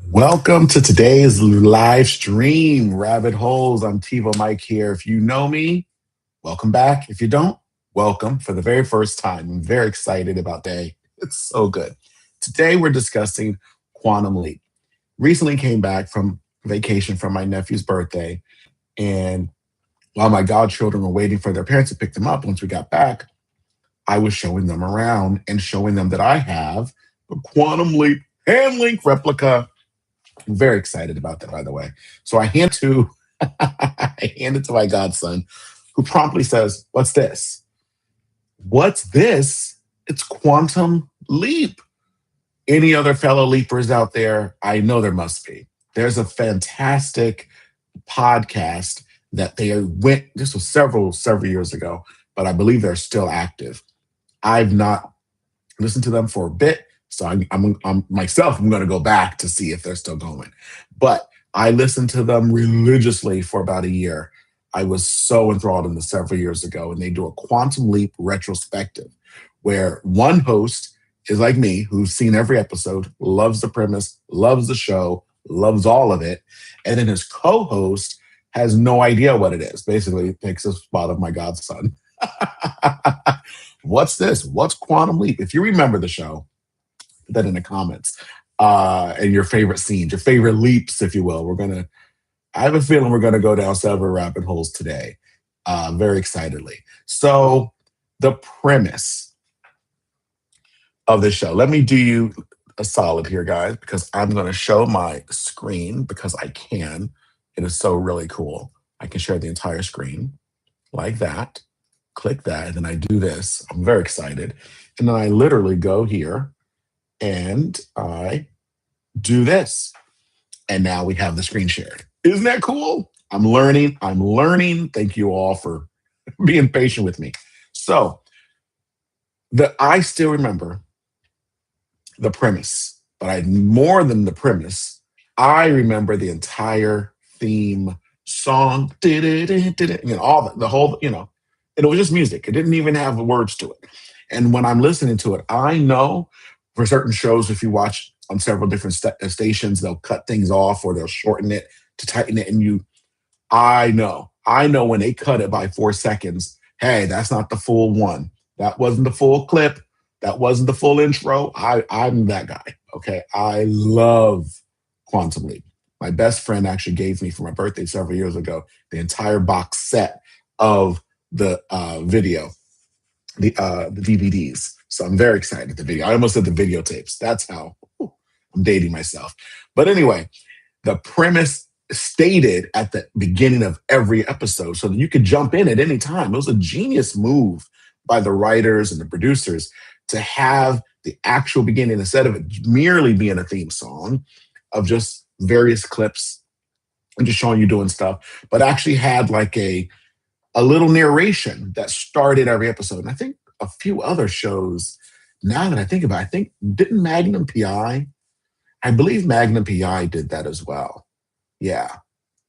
Welcome to today's live stream, Rabbit Holes. I'm TiVoMike here. If you know me, welcome back. If you don't, welcome for the very first time. I'm very excited about today. It's so good. Today we're discussing quantum leap. Recently came back from vacation from my nephew's birthday, and while my godchildren were waiting for their parents to pick them up once we got back, I was showing them around and showing them that I have a quantum leap handlink replica. I'm very excited about that, by the way. So I hand to I hand it to my godson, who promptly says, "What's this? What's this? It's quantum leap." Any other fellow leapers out there? I know there must be. There's a fantastic podcast that they went. This was several years ago, but I believe they're still active. I've not listened to them for a bit. So I'm myself, I'm going to go back to see if they're still going. But I listened to them religiously for about a year. I was so enthralled in this several years ago, and they do a quantum leap retrospective where one host is like me, who's seen every episode, loves the premise, loves the show, loves all of it. And then his co-host has no idea what it is. Basically, takes the spot of my godson. What's this? What's quantum leap? If you remember the show, put that in the comments. And your favorite scenes, your favorite leaps, if you will. I have a feeling we're gonna go down several rabbit holes today, very excitedly. So the premise of the show. Let me do you a solid here, guys, because I'm gonna show my screen because I can. It is so really cool. I can share the entire screen like that. Click that, and then I do this. I'm very excited. And then I literally go here and I do this. And now we have the screen shared. Isn't that cool? I'm learning. I'm learning. Thank you all for being patient with me. So I still remember the premise, but I more than the premise, I remember the entire theme song. All the whole, and it was just music. It didn't even have words to it. And when I'm listening to it, I know for certain shows, if you watch on several different stations, they'll cut things off or they'll shorten it to tighten it. And I know when they cut it by 4 seconds, hey, that's not the full one. That wasn't the full clip. That wasn't the full intro. I'm that guy. Okay. I love Quantum Leap. My best friend actually gave me for my birthday several years ago the entire box set of the video, the DVDs. So I'm very excited. The video. I almost said the videotapes. That's how I'm dating myself. But anyway, the premise stated at the beginning of every episode so that you could jump in at any time. It was a genius move by the writers and the producers to have the actual beginning instead of it merely being a theme song of just various clips and just showing you doing stuff, but actually had like a little narration that started every episode. And I think a few other shows, now that I think about it, I think, didn't Magnum PI? I believe Magnum PI did that as well. Yeah.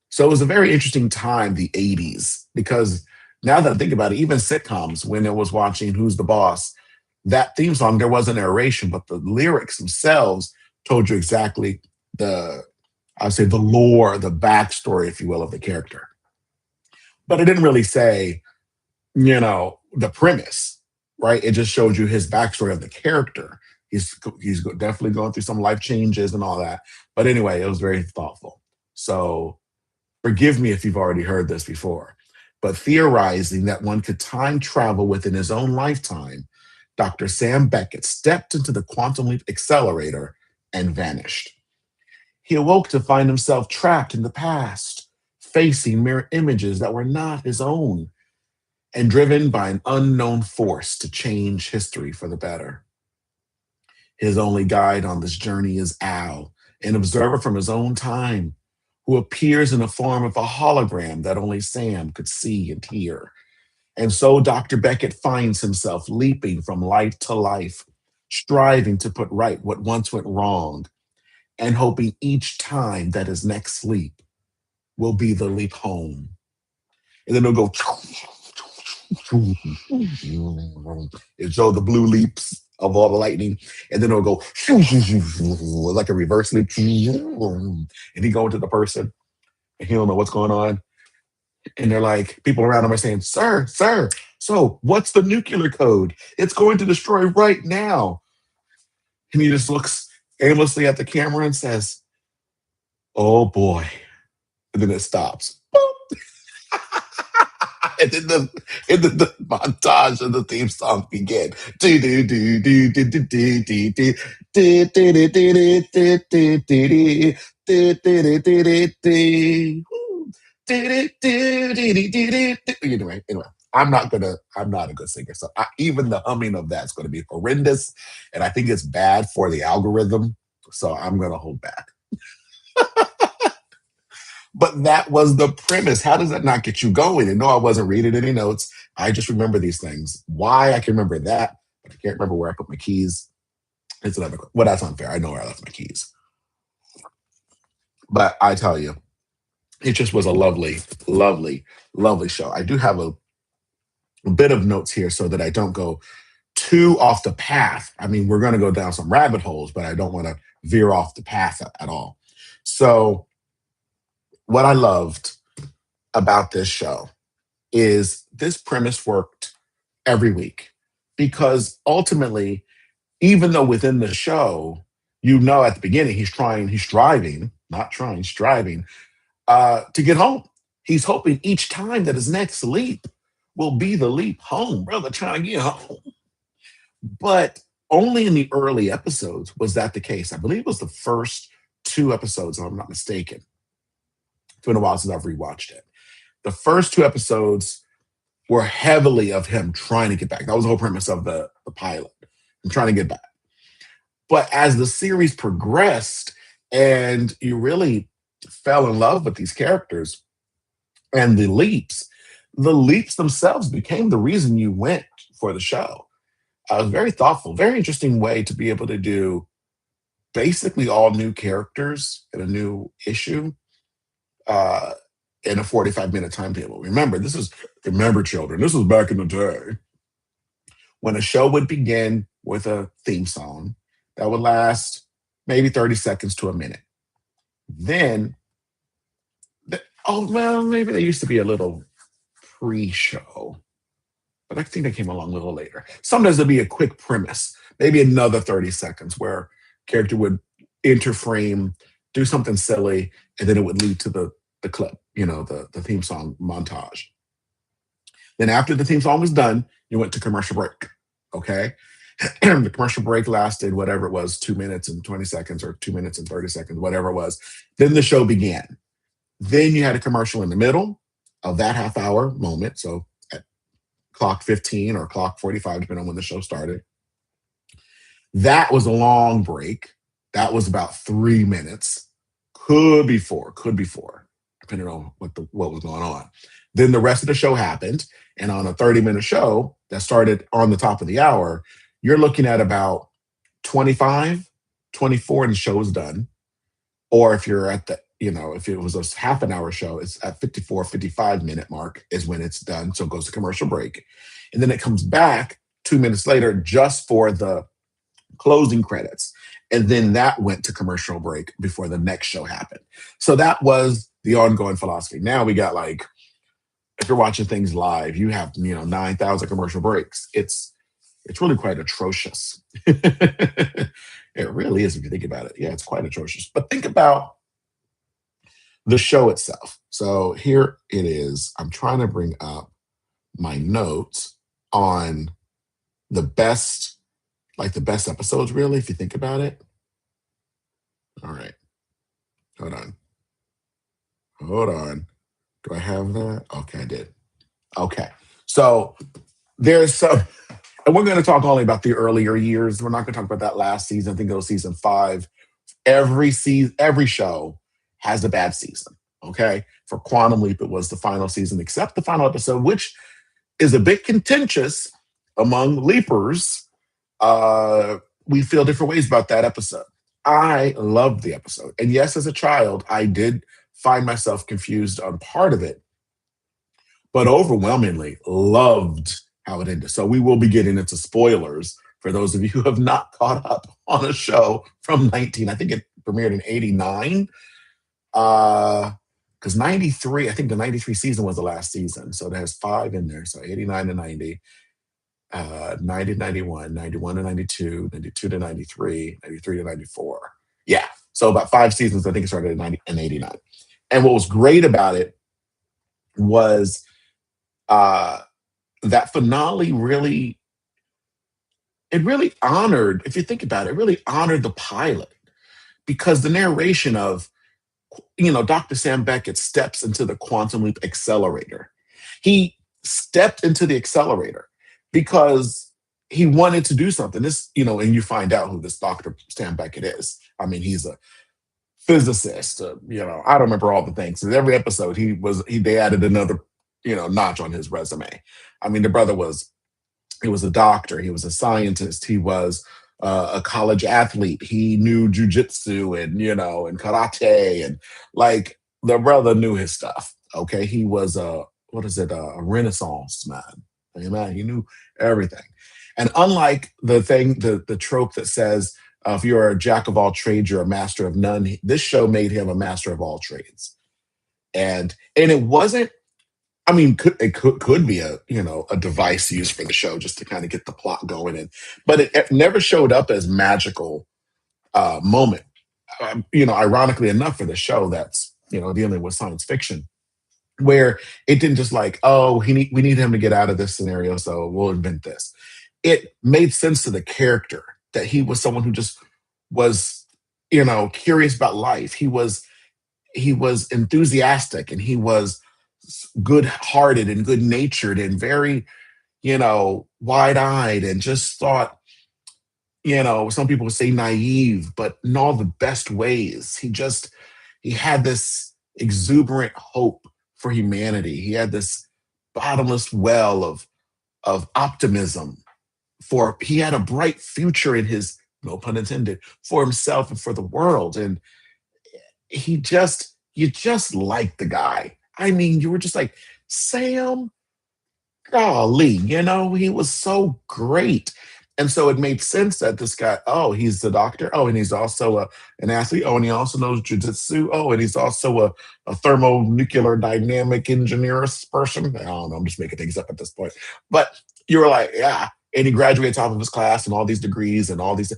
So it was a very interesting time, the 80s, because now that I think about it, even sitcoms, when it was watching Who's the Boss, that theme song, there was a narration, but the lyrics themselves told you exactly I'd say the lore, the backstory, if you will, of the character. But it didn't really say, the premise, right? It just showed you his backstory of the character. He's definitely going through some life changes and all that. But anyway, it was very thoughtful. So forgive me if you've already heard this before. But theorizing that one could time travel within his own lifetime, Dr. Sam Beckett stepped into the quantum leap accelerator and vanished. He awoke to find himself trapped in the past, facing mirror images that were not his own, and driven by an unknown force to change history for the better. His only guide on this journey is Al, an observer from his own time, who appears in the form of a hologram that only Sam could see and hear. And so Dr. Beckett finds himself leaping from life to life, striving to put right what once went wrong, and hoping each time that his next leap will be the leap home. And then it'll go, and so the blue leaps of all the lightning, and then it'll go like a reverse loop, and he go into the person, and he don't know what's going on, and they're like, people around him are saying, "Sir, sir, so what's the nuclear code? It's going to destroy right now." And he just looks aimlessly at the camera and says, "Oh boy," and then it stops. And then the montage of the theme song began. Do do do do do do do do do do do do do do do do Anyway, I'm not a good singer. So even the humming of that's going to be horrendous. And I think it's bad for the algorithm. So I'm going to hold back. But that was the premise. How does that not get you going? And no, I wasn't reading any notes. I just remember these things. Why I can remember that, but I can't remember where I put my keys. It's another. Well, that's unfair. I know where I left my keys. But I tell you, it just was a lovely, lovely, lovely show. I do have a bit of notes here so that I don't go too off the path. I mean, we're going to go down some rabbit holes, but I don't want to veer off the path at all. So, what I loved about this show is this premise worked every week because ultimately, even though within the show, you know, at the beginning, he's striving, not trying, striving to get home. He's hoping each time that his next leap will be the leap home, brother, trying to get home. But only in the early episodes was that the case. I believe it was the first two episodes, if I'm not mistaken. It's been a while since I've rewatched it. The first two episodes were heavily of him trying to get back. That was the whole premise of the pilot. I'm trying to get back. But as the series progressed and you really fell in love with these characters and the leaps themselves became the reason you went for the show. It was very thoughtful, very interesting way to be able to do basically all new characters in a new issue uh, in a 45-minute timetable. Remember, children, this was back in the day when a show would begin with a theme song that would last maybe 30 seconds to a minute. Then, maybe there used to be a little pre-show, but I think that came along a little later. Sometimes there'd be a quick premise, maybe another 30 seconds where character would enter frame, do something silly, and then it would lead to the clip, the theme song montage. Then after the theme song was done, you went to commercial break. Okay. The commercial break lasted whatever it was, 2 minutes and 20 seconds or 2 minutes and 30 seconds, whatever it was. Then the show began. Then you had a commercial in the middle of that half hour moment. So at clock 15 or clock 45, depending on when the show started. That was a long break. That was about 3 minutes. Could be four, depending on what was going on. Then the rest of the show happened. And on a 30-minute show that started on the top of the hour, you're looking at about 25, 24, and the show is done. Or if you're at if it was a half an hour show, it's at 54, 55-minute mark is when it's done. So it goes to commercial break. And then it comes back 2 minutes later just for the closing credits. And then that went to commercial break before the next show happened. So that was the ongoing philosophy. Now we got if you're watching things live, you have 9,000 commercial breaks. It's really quite atrocious. It really is if you think about it. Yeah, it's quite atrocious. But think about the show itself. So here it is. I'm trying to bring up my notes on the best episodes, really, if you think about it. All right. Hold on. Do I have that? Okay, I did. Okay. So there's some, and we're going to talk only about the earlier years. We're not going to talk about that last season. I think it was season 5. Every show has a bad season. Okay. For Quantum Leap, it was the final season, except the final episode, which is a bit contentious among leapers. We feel different ways about that episode. I loved the episode. And yes, as a child, I did find myself confused on part of it, but overwhelmingly loved how it ended. So we will be getting into spoilers For those of you who have not caught up on a show from 19, I think it premiered in 89. Because 93, I think the 93 season was the last season. So there's 5 in there. So 89 to 90, 90 to 91, 91 to 92, 92 to 93, 93 to 94. Yeah. So about 5 seasons, I think it started in 90 and 89. And what was great about it was that finale really honored, if you think about it, really honored the pilot, because the narration of, Dr. Sam Beckett steps into the quantum leap accelerator. He stepped into the accelerator because he wanted to do something. This, and you find out who this Dr. Sam Beckett is. I mean, he's a physicist. I don't remember all the things. In every episode, they added another, notch on his resume. I mean, the brother he was a doctor. He was a scientist. He was a college athlete. He knew jujitsu and karate, and like the brother knew his stuff. Okay, he was a Renaissance man. Amen. He knew everything. And unlike the trope that says if you're a jack of all trades, you're a master of none, this show made him a master of all trades. And it wasn't. I mean, it could be a device used for the show just to kind of get the plot going in, but it never showed up as magical moment. Ironically enough, for the show that's dealing with science fiction, where it didn't just like, oh, we need him to get out of this scenario, so we'll invent this. It made sense to the character that he was someone who just was curious about life. He was enthusiastic, and he was good-hearted and good-natured and very, wide-eyed, and just thought, some people would say naive, but in all the best ways. He had this exuberant hope for humanity. He had this bottomless well of optimism. He had a bright future in his, no pun intended, for himself and for the world. And you just liked the guy. I mean, you were just like, Sam, golly, he was so great. And so it made sense that this guy, oh, he's the doctor. Oh, and he's also an athlete. Oh, and he also knows jujitsu. Oh, and he's also a thermonuclear dynamic engineer person. I don't know. I'm just making things up at this point. But you were like, yeah. And he graduated top of his class and all these degrees and all these.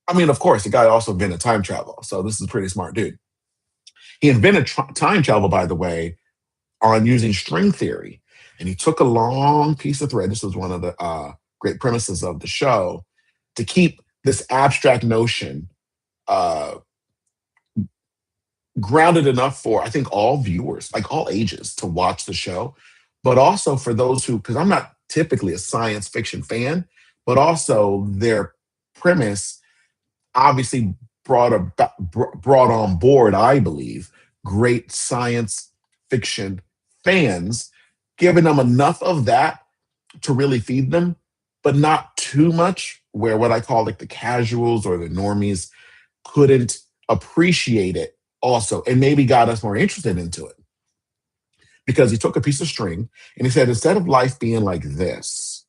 I mean, of course, the guy also invented time travel. So this is a pretty smart dude. He invented time travel, by the way, on using string theory. And he took a long piece of thread. This was one of the great premises of the show, to keep this abstract notion grounded enough for, I think, all viewers, like all ages, to watch the show, but also for those who, because I'm not typically a science fiction fan, but also their premise obviously brought on board, I believe, great science fiction fans, giving them enough of that to really feed them, but not too much where what I call like the casuals or the normies couldn't appreciate it also, and maybe got us more interested into it. Because he took a piece of string and he said, instead of life being like this,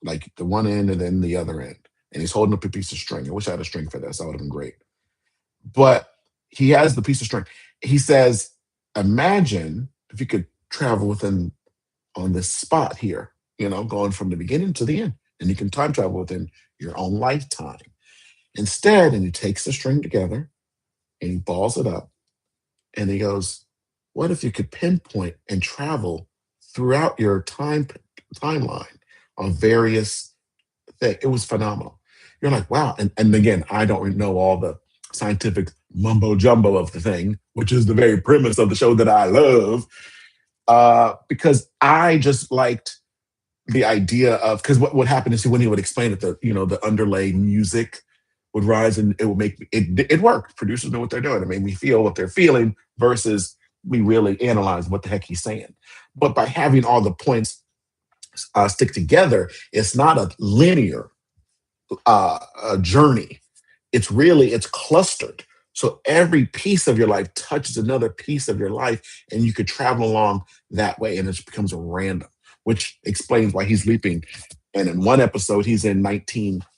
like the one end and then the other end, and he's holding up a piece of string. I wish I had a string for this. That would have been great. But he has the piece of string. He says, imagine if you could travel on this spot here, going from the beginning to the end, and you can time travel within your own lifetime. Instead, and he takes the string together and he balls it up and he goes, what if you could pinpoint and travel throughout your timeline on various things? It was phenomenal. You're like, wow. And again, I don't know all the scientific mumbo jumbo of the thing, which is the very premise of the show that I love, because I just liked the idea of, because what happened is when he would explain it, the underlay music would rise and it would make it worked. Producers know what they're doing. It made me feel what they're feeling versus we really analyze what the heck he's saying. But by having all the points stick together, it's not a linear journey. It's clustered. So every piece of your life touches another piece of your life, and you could travel along that way, and it becomes random, which explains why he's leaping. And in one episode, he's in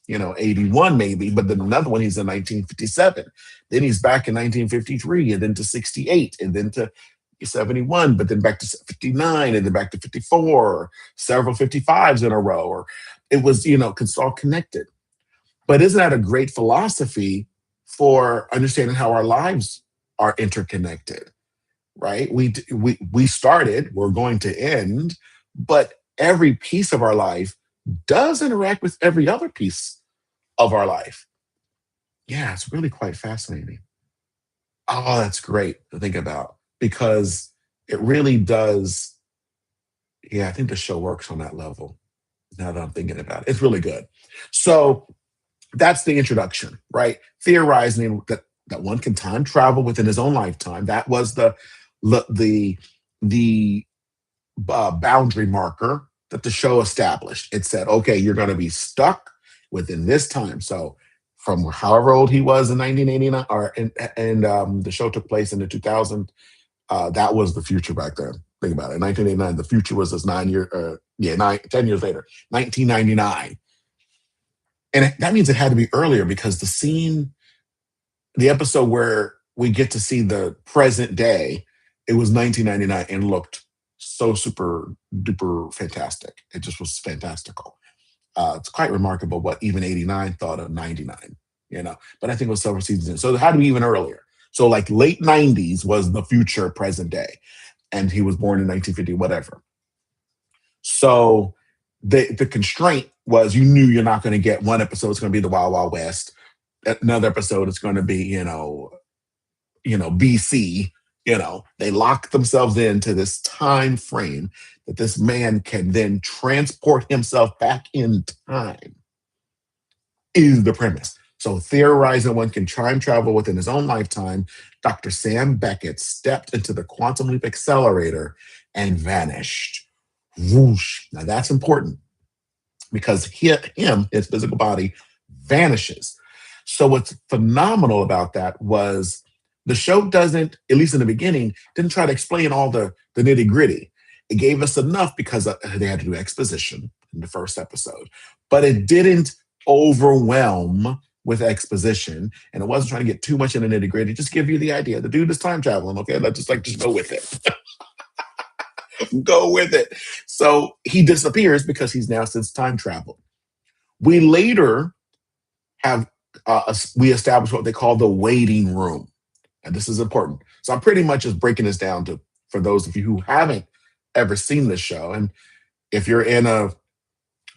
81 maybe, but then another one he's in 1957. Then he's back in 1953 and then to 68 and then to 71, but then back to 59 and then back to 54, several 55s in a row. Or it was, it's all connected. But isn't that a great philosophy for understanding how our lives are interconnected? Right? We started, we're going to end, but every piece of our life does interact with every other piece of our life. Yeah, it's really quite fascinating. Oh, that's great to think about because it really does. Yeah, I think the show works on that level now that I'm thinking about it. It's really good. So that's the introduction, right? Theorizing that one can time travel within his own lifetime. That was the boundary marker that the show established. It said, okay, you're going to be stuck within this time. So from however old he was in 1989, and the show took place in the 2000. That was the future back then. Think about it. In 1989, the future was this 10 years later, 1999. And that means it had to be earlier because the episode where we get to see the present day, it was 1999 and looked so super duper fantastic. It just was fantastical. It's quite remarkable what even 89 thought of 99, but I think it was several seasons in. So it had to be even earlier. So like late 90s was the future present day. And he was born in 1950, whatever. So the constraint was you knew you're not going to get one episode, it's going to be the Wild Wild West. Another episode, it's going to be, BC. They lock themselves into this time frame that this man can then transport himself back in time, is the premise. So theorizing one can time travel within his own lifetime, Dr. Sam Beckett stepped into the quantum leap accelerator and vanished. Whoosh. Now that's important because his physical body vanishes. So what's phenomenal about that was the show doesn't, at least in the beginning, didn't try to explain all the nitty gritty. It gave us enough because they had to do exposition in the first episode, but it didn't overwhelm with exposition, and it wasn't trying to get too much in the nitty gritty. Just give you the idea. The dude is time traveling. Okay, let's just go with it. Go with it. So he disappears because he's now since time traveled. We later have we establish what they call the waiting room, and this is important. So I'm pretty much just breaking this down for those of you who haven't ever seen this show, and if you're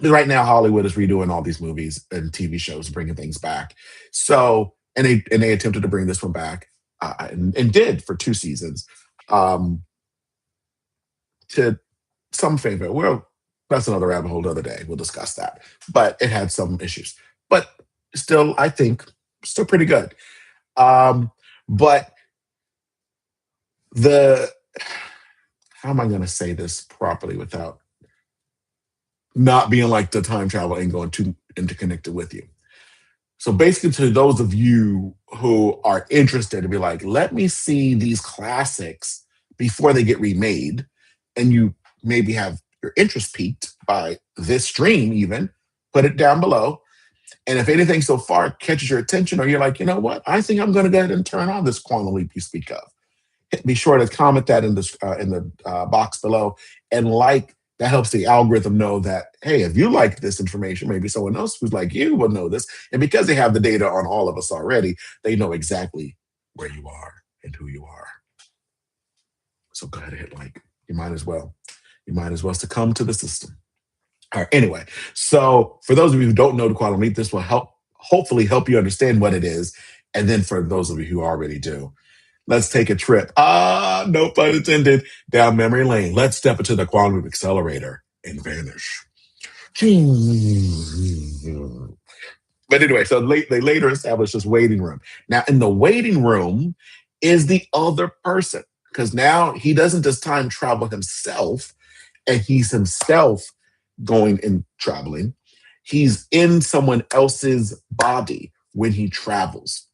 right now Hollywood is redoing all these movies and TV shows, bringing things back. So and they attempted to bring this one back and did for 2 seasons. To some favor. Well, that's another rabbit hole the other day. We'll discuss that. But it had some issues. But still, I think, still pretty good. But how am I going to say this properly without not being like the time travel and going too interconnected with you? So basically, to those of you who are interested to be like, let me see these classics before they get remade, and you maybe have your interest piqued by this stream even, put it down below. And if anything so far catches your attention, or you're like, you know what, I think I'm going to go ahead and turn on this quantum leap you speak of, be sure to comment that in the box below. And that helps the algorithm know that, hey, if you like this information, maybe someone else who's like you will know this. And because they have the data on all of us already, they know exactly where you are and who you are. So go ahead and hit like. You might as well. Succumb to the system. All right. Anyway, so for those of you who don't know the quantum leap, this will hopefully help you understand what it is. And then for those of you who already do, let's take a trip. No pun intended, down memory lane. Let's step into the quantum leap accelerator and vanish. But anyway, so they later established this waiting room. Now, in the waiting room is the other person. Because now he doesn't just time travel himself, and he's himself going and traveling. He's in someone else's body when he travels.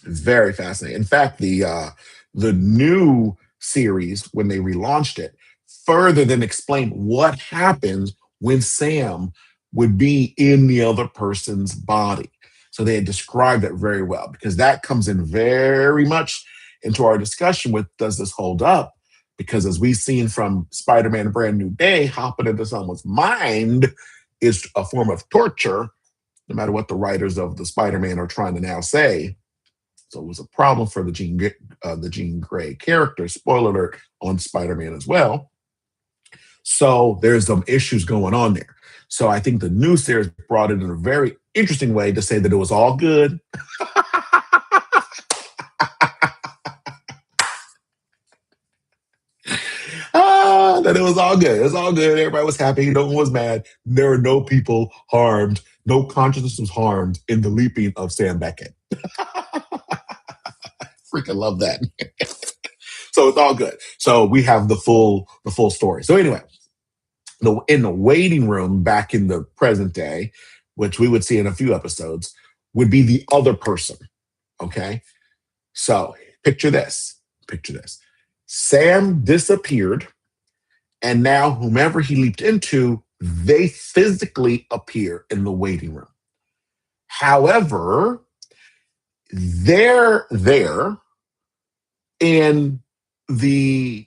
It's very fascinating. In fact, the new series, when they relaunched it, further than explain what happens when Sam would be in the other person's body. So they had described it very well because that comes in very much into our discussion with does this hold up? Because as we've seen from Spider-Man A Brand New Day, hopping into someone's mind is a form of torture, no matter what the writers of the Spider-Man are trying to now say. So it was a problem for the Jean Grey character. Spoiler alert on Spider-Man as well. So there's some issues going on there. So I think the new series brought it in a very interesting way to say that it was all good. That it was all good. It was all good. Everybody was happy. No one was mad. There were no people harmed. No consciousness was harmed in the leaping of Sam Beckett. Freaking love that. So it's all good. So we have the full story. So anyway, in the waiting room back in the present day, which we would see in a few episodes, would be the other person. Okay. So picture this. Sam disappeared, and now whomever he leaped into, they physically appear in the waiting room. However, they're there in the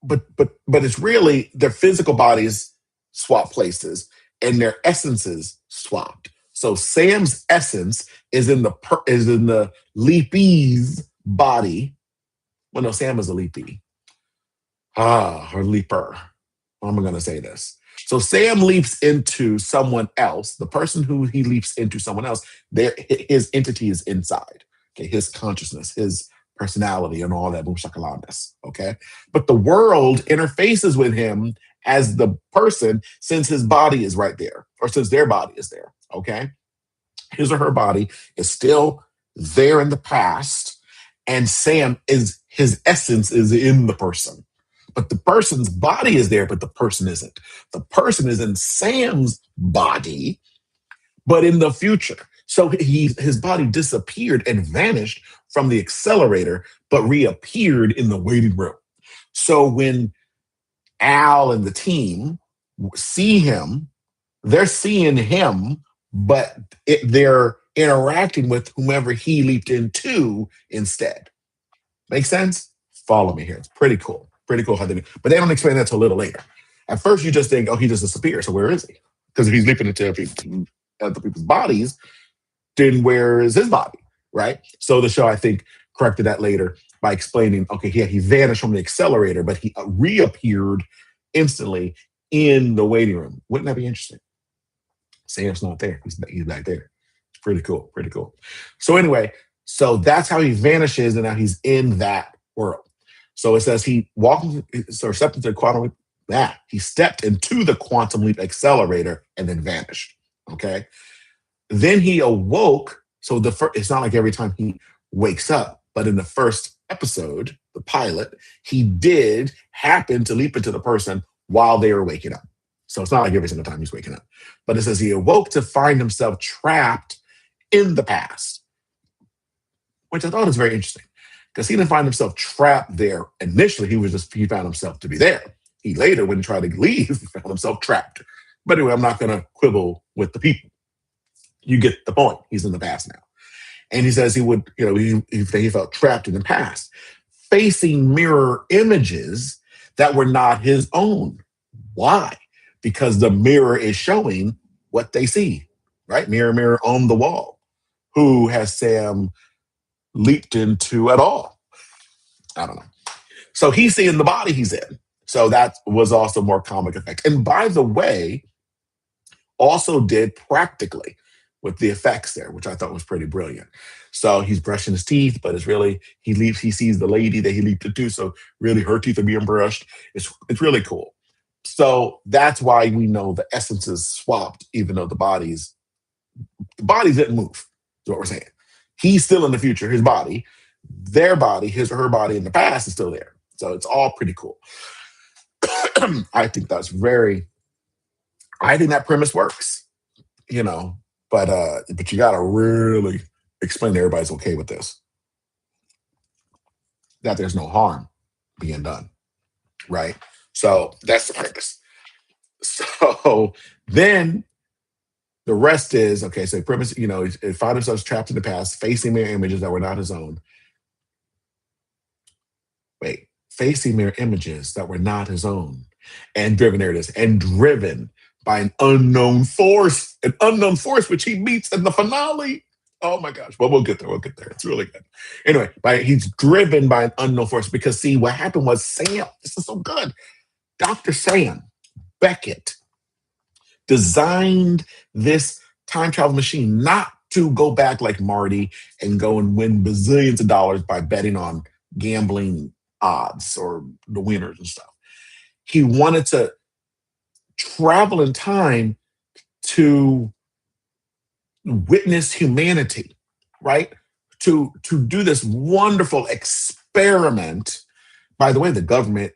but it's really their physical bodies swap places and their essences swapped. So Sam's essence is in the leapee's body. Well, no, Sam is a leapee. Or leaper. How am I going to say this? So Sam leaps into someone else. The person who he leaps into, someone else, his entity is inside. Okay, his consciousness, his personality, and all that boom shakalandness. Okay, but the world interfaces with him as the person since his body is right there, or since their body is there. Okay, his or her body is still there in the past, and his essence is in the person. But the person's body is there, but the person isn't. The person is in Sam's body, but in the future. So his body disappeared and vanished from the accelerator, but reappeared in the waiting room. So when Al and the team see him, they're seeing him, but they're interacting with whomever he leaped into instead. Make sense? Follow me here. It's pretty cool. Pretty cool how they do. But they don't explain that until a little later. At first, you just think, oh, he just disappeared. So where is he? Because if he's leaping into other people's bodies, then where is his body, right? So the show, I think, corrected that later by explaining, okay, yeah, he vanished from the accelerator, but he reappeared instantly in the waiting room. Wouldn't that be interesting? Sam's not there. He's back there. It's pretty cool. Pretty cool. So anyway, so that's how he vanishes, and now he's in that world. So it says he stepped into the quantum leap. He stepped into the quantum leap accelerator and then vanished. Okay. Then he awoke. So it's not like every time he wakes up, but in the first episode, the pilot, he did happen to leap into the person while they were waking up. So it's not like every single time he's waking up. But it says he awoke to find himself trapped in the past, which I thought was very interesting. Because he didn't find himself trapped there initially. He found himself to be there. He later, when he tried to leave, he found himself trapped. But anyway, I'm not going to quibble with the people. You get the point. He's in the past now. And he says he felt trapped in the past, facing mirror images that were not his own. Why? Because the mirror is showing what they see, right? Mirror, mirror on the wall. Who has Sam leaped into at all? I don't know. So he's seeing the body he's in. So that was also more comic effect. And by the way, also did practically with the effects there, which I thought was pretty brilliant. So he's brushing his teeth, but it's really, he sees the lady that he leaped into. So really her teeth are being brushed. It's really cool. So that's why we know the essences swapped, even though the bodies didn't move, is what we're saying. He's still in the future, his body, their body, his or her body in the past is still there. So it's all pretty cool. I think that premise works, but you got to really explain to everybody's okay with this, that there's no harm being done, right? So that's the premise. So then The rest is okay. So premise, he found himself trapped in the past, facing mirror images that were not his own. Wait, facing mirror images that were not his own, and driven. There it is, and driven by an unknown force, which he meets in the finale. Oh my gosh! Well, we'll get there. We'll get there. It's really good. Anyway, he's driven by an unknown force because see, what happened was Sam. This is so good. Dr. Sam Beckett designed this time travel machine not to go back like Marty and go and win bazillions of dollars by betting on gambling odds or the winners and stuff. He wanted to travel in time to witness humanity, right? To do this wonderful experiment. By the way, the government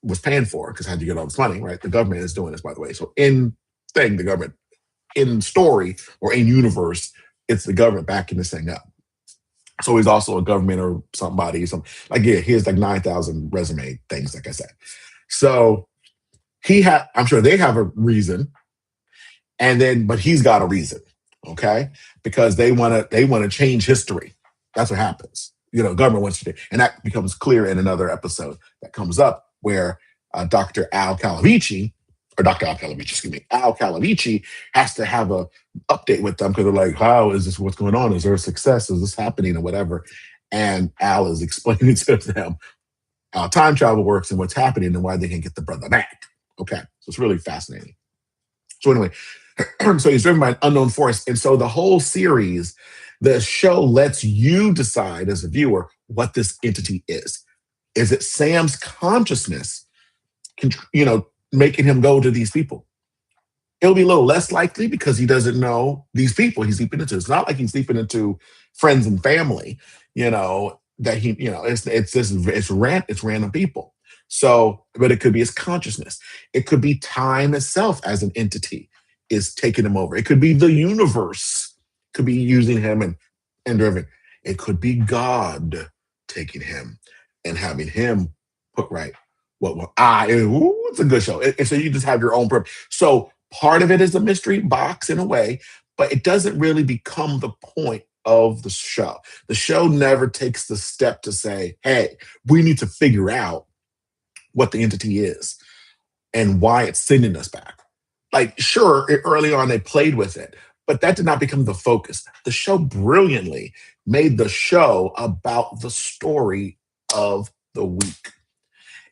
was paying for it because how'd you get all this money, right? The government is doing this, by the way. So the government, in story or in universe, it's the government backing this thing up. So he's also a government or somebody. Here's like 9,000 resume things, like I said. So I'm sure they have a reason, but he's got a reason, okay? Because they want to change history. That's what happens. Government wants to, and that becomes clear in another episode that comes up where Dr. Al Calavici has to have a update with them because they're like, how is this? What's going on? Is there a success? Is this happening or whatever? And Al is explaining to them how time travel works and what's happening and why they can get the brother back. Okay, so it's really fascinating. So anyway, so he's driven by an unknown force. And so the whole series, the show lets you decide as a viewer what this entity is. Is it Sam's consciousness, making him go to these people? It'll be a little less likely because he doesn't know these people he's sleeping into. It's not like he's sleeping into friends and family, that he, it's random people. So, but it could be his consciousness. It could be time itself as an entity is taking him over. It could be the universe could be using him and driven. It could be God taking him and having him put right. It's a good show. And so you just have your own purpose. So part of it is a mystery box in a way, but it doesn't really become the point of the show. The show never takes the step to say, hey, we need to figure out what the entity is and why it's sending us back. Like, sure, early on they played with it, but that did not become the focus. The show brilliantly made the show about the story of the week.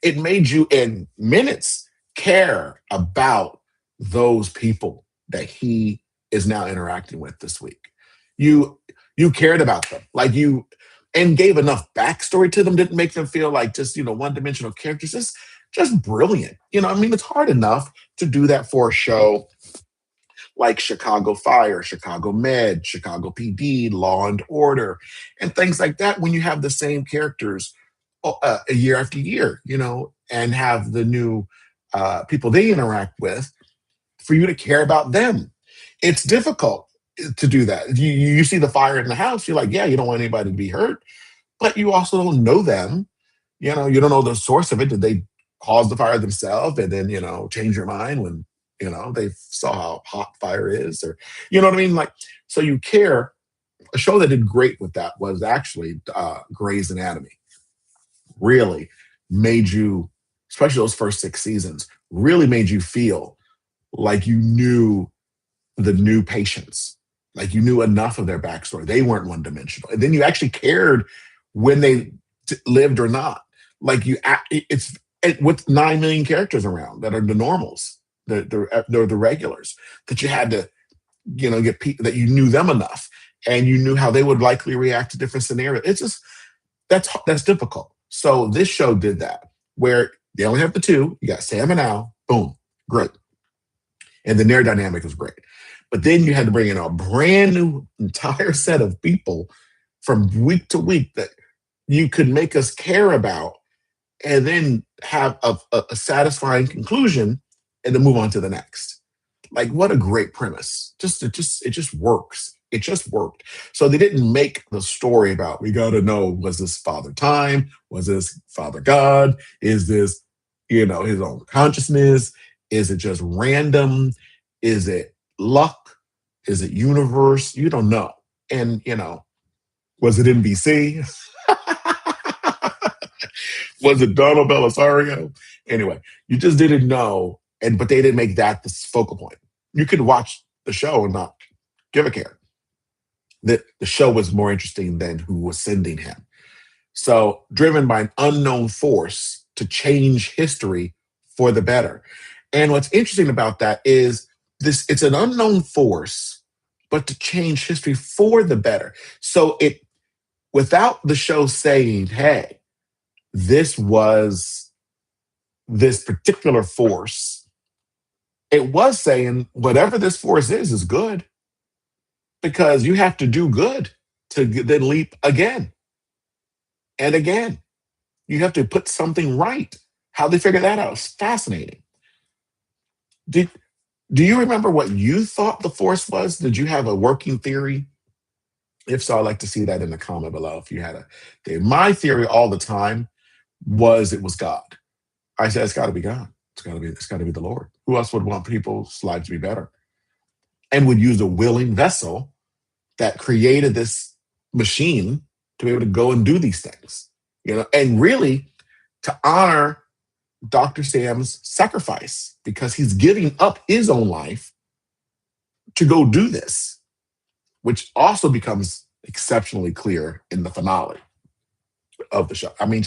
It made you in minutes care about those people that he is now interacting with this week. You cared about them, and gave enough backstory to them, didn't make them feel like just, one-dimensional characters. Just brilliant. It's hard enough to do that for a show like Chicago Fire, Chicago Med, Chicago PD, Law and Order, and things like that when you have the same characters year after year, and have the new people they interact with for you to care about them. It's difficult to do that. You see the fire in the house, you're like, yeah, you don't want anybody to be hurt, but you also don't know them. You don't know the source of it. Did they cause the fire themselves and then, change your mind when, they saw how hot fire is, or, you know what I mean? So you care. A show that did great with that was actually Grey's Anatomy. Really made you, especially those first 6 seasons, really made you feel like you knew the new patients, like you knew enough of their backstory. They weren't one-dimensional. And then you actually cared when they lived or not. It's with 9 million characters around that are the normals, they're the regulars that you had to, get people that you knew them enough and you knew how they would likely react to different scenarios. It's just, that's difficult. So this show did that, where they only have the two. You got Sam and Al, boom, great. And then their dynamic was great. But then you had to bring in a brand new entire set of people from week to week that you could make us care about and then have a satisfying conclusion and then move on to the next. What a great premise. It just works. It just worked. So they didn't make the story about, we got to know, was this Father Time? Was this Father God? Is this, his own consciousness? Is it just random? Is it luck? Is it universe? You don't know. And, was it NBC? Was it Donald Belisario? Anyway, you just didn't know. But they didn't make that the focal point. You could watch the show and not give a care. The show was more interesting than who was sending him. So, driven by an unknown force to change history for the better. And what's interesting about that is it's an unknown force, but to change history for the better. So without the show saying, hey, this was this particular force, it was saying whatever this force is good, because you have to do good to then leap again and again. You have to put something right. How they figure that out is fascinating. Do you remember what you thought the force was? Did you have a working theory? If so, I'd like to see that in the comment below. If you had a theory. My theory all the time was it was God. I said it's got to be God. It's got to be the Lord. Who else would want people's lives to be better? And would use a willing vessel that created this machine to be able to go and do these things. And really to honor Dr. Sam's sacrifice, because he's giving up his own life to go do this, which also becomes exceptionally clear in the finale of the show. I mean,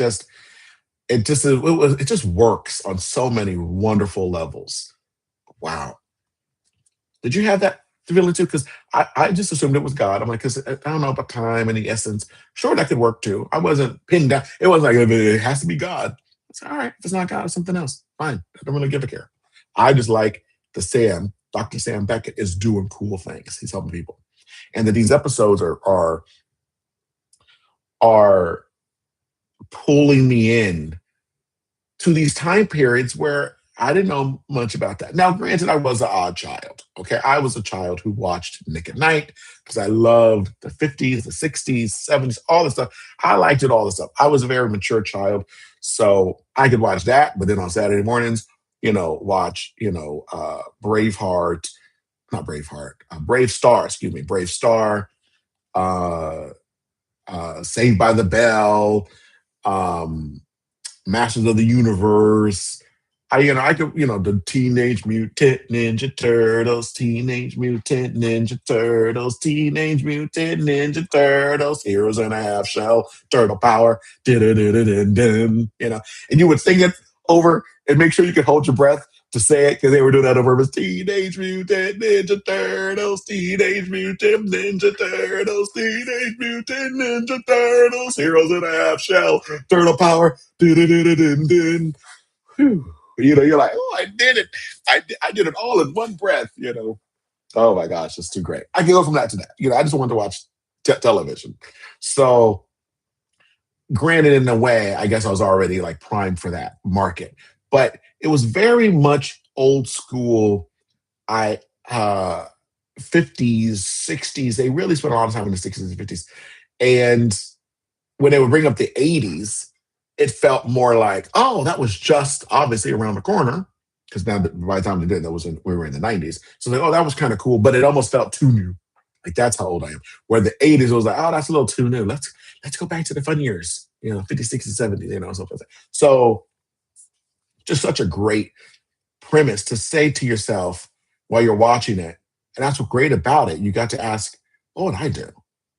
it just works on so many wonderful levels. Wow. Did you have that feeling too? Because I just assumed it was God. I'm like, because I don't know about time and the essence. Sure, that could work too. I wasn't pinned down. It wasn't like it has to be God. It's all right. If it's not God, it's something else. Fine. I don't really give a care. I just like Dr. Sam Beckett is doing cool things. He's helping people. And that these episodes are pulling me in to these time periods where I didn't know much about that. Now, granted, I was an odd child. Okay. I was a child who watched Nick at Night because I loved the 50s, the 60s, 70s, all this stuff. I liked it, all this stuff. I was a very mature child. So I could watch that, but then on Saturday mornings, watch, Braveheart, not Braveheart, Brave Star, Brave Star, Saved by the Bell, Masters of the Universe. I could, the Teenage Mutant Ninja Turtles, Teenage Mutant Ninja Turtles, Teenage Mutant Ninja Turtles, Heroes in a Half Shell, Turtle Power, and you would sing it over and make sure you could hold your breath to say it, because they were doing that over as Teenage Mutant Ninja Turtles, Teenage Mutant Ninja Turtles, Teenage Mutant Ninja Turtles, Heroes in a Half Shell, Turtle Power, Whew. You're like, oh, I did it. I did it all in one breath, Oh my gosh, it's too great. I can go from that to that. I just wanted to watch television. So, granted, in a way, I guess I was already like primed for that market. But it was very much old school. 50s, 60s. They really spent a lot of time in the 60s and 50s. And when they would bring up the 80s, it felt more like, oh, that was just obviously around the corner. Because now, by the time they did, we were in the 90s. So like, oh, that was kind of cool, but it almost felt too new. Like, that's how old I am. Where the 80s was like, oh, that's a little too new. Let's go back to the fun years, 50s, 60s, 70s, something like that. So just such a great premise to say to yourself while you're watching it. And that's what's great about it. You got to ask, what would I do?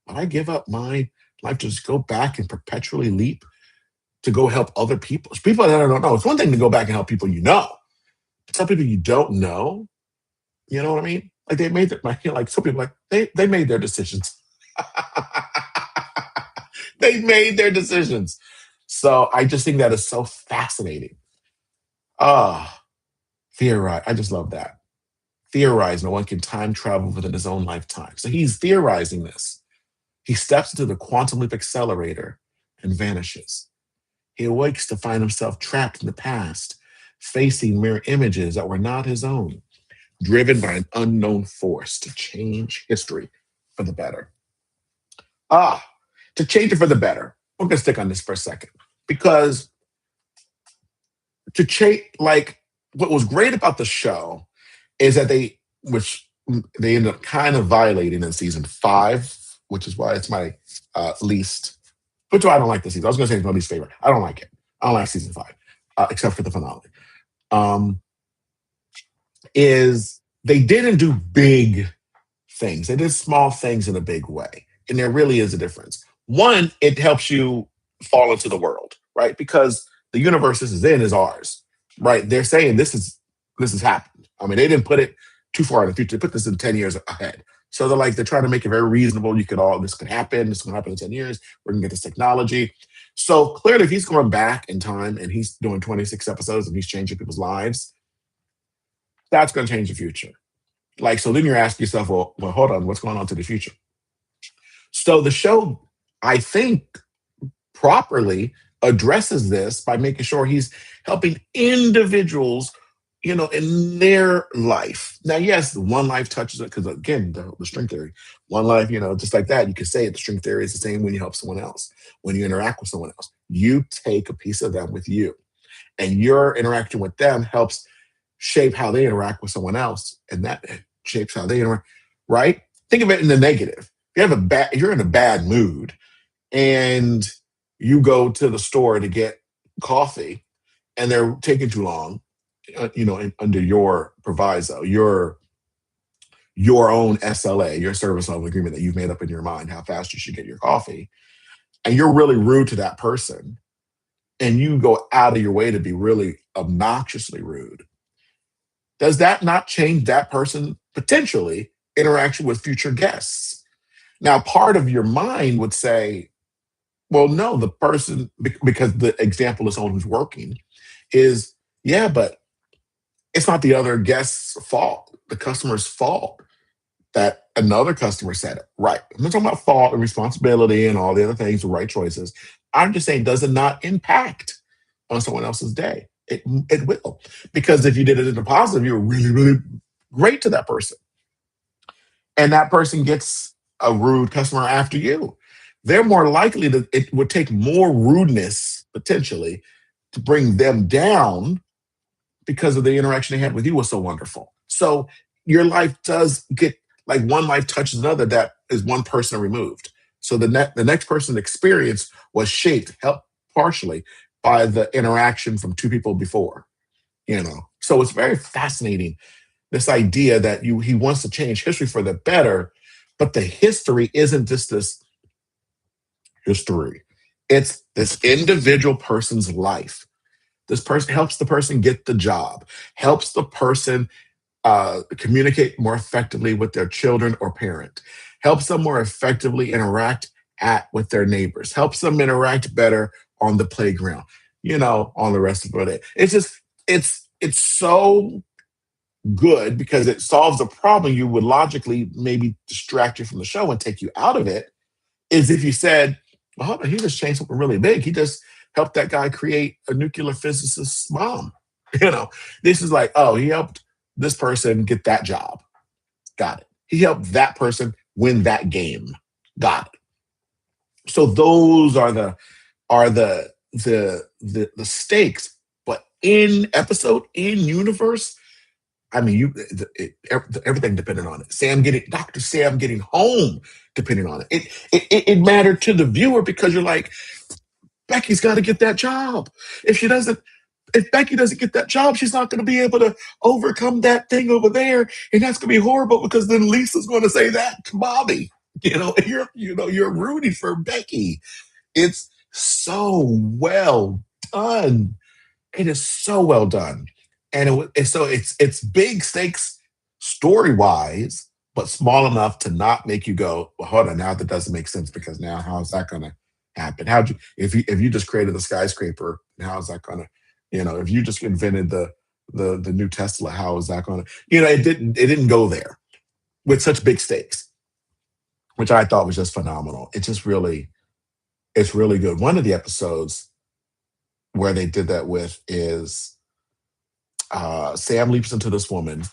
Would I give up my life to just go back and perpetually leap to go help other people? People that I don't know. It's one thing to go back and help people but some people you don't know, you know what I mean? Like they made like some people they made their decisions. They made their decisions. So I just think that is so fascinating. Theorize. I just love that. Theorize. No one can time travel within his own lifetime. So he's theorizing this. He steps into the quantum leap accelerator and vanishes. He awakes to find himself trapped in the past, facing mirror images that were not his own, driven by an unknown force to change history for the better. To change it for the better. We're going to stick on this for a second, because to change, like, what was great about the show is that which they end up kind of violating in season 5, which is why it's my least. Which why I don't like the season. I was going to say it's my least favorite. I don't like it. I don't like season 5, except for the finale. Um, is they didn't do big things. They did small things in a big way, and there really is a difference. One, it helps you fall into the world, right? Because the universe this is in is ours, right? They're saying this has happened. I mean, they didn't put it too far in the future. They put this in 10 years ahead. So they're trying to make it very reasonable. This could happen. This can happen in 10 years. We're gonna get this technology. So clearly, if he's going back in time and he's doing 26 episodes and he's changing people's lives, that's going to change the future. Like, so then you're asking yourself, well, hold on, what's going on to the future? So the show, I think, properly addresses this by making sure he's helping individuals, in their life. Now, yes, one life touches it because, again, the string theory, one life, just like that, you could say it. The string theory is the same when you help someone else, when you interact with someone else. You take a piece of them with you, and your interaction with them helps shape how they interact with someone else, and that shapes how they interact. Right? Think of it in the negative. You're in a bad mood, and you go to the store to get coffee, and they're taking too long. Under your proviso, your own SLA, your service level agreement that you've made up in your mind, how fast you should get your coffee, and you're really rude to that person, and you go out of your way to be really obnoxiously rude. Does that not change that person potentially interaction with future guests? Now, part of your mind would say, well, no, the person, because the example is someone who's working, is, yeah, but it's not the other guest's fault, the customer's fault that another customer said it. Right. I'm not talking about fault and responsibility and all the other things, the right choices. I'm just saying, does it not impact on someone else's day? It will. Because if you did it in the positive, you were really, really great to that person. And that person gets a rude customer after you. They're more likely that it would take more rudeness potentially to bring them down because of the interaction they had with you was so wonderful. So your life does get like one life touches another that is one person removed. So the next person's experience was helped partially by the interaction from two people before. So it's very fascinating, this idea that he wants to change history for the better, but the history isn't just this history. It's this individual person's life. This person helps the person get the job, helps the person communicate more effectively with their children or parent, helps them more effectively interact with their neighbors, helps them interact better on the playground, on the rest of the day. It's so good because it solves a problem you would logically maybe distract you from the show and take you out of it, is if you said, well, hold on, he just changed something really big. He just helped that guy create a nuclear physicist's mom. This is like, oh, he helped this person get that job. Got it. He helped that person win that game. Got it. So those are the stakes. But in episode, in universe, I mean, everything depended on it. Dr. Sam getting home depended on it. It mattered to the viewer because you're like, Becky's got to get that job. If Becky doesn't get that job, she's not going to be able to overcome that thing over there, and that's going to be horrible because then Lisa's going to say that to Bobby. You're rooting for Becky. It's so well done. It is so well done. And it's big stakes story wise, but small enough to not make you go, well, hold on, now that doesn't make sense because now how is that going to happen? If you just created the skyscraper, how is that going to, if you just invented the new Tesla, how is that going to, it didn't go there with such big stakes, which I thought was just phenomenal. It's really good. One of the episodes where they did that with is Sam leaps into this woman,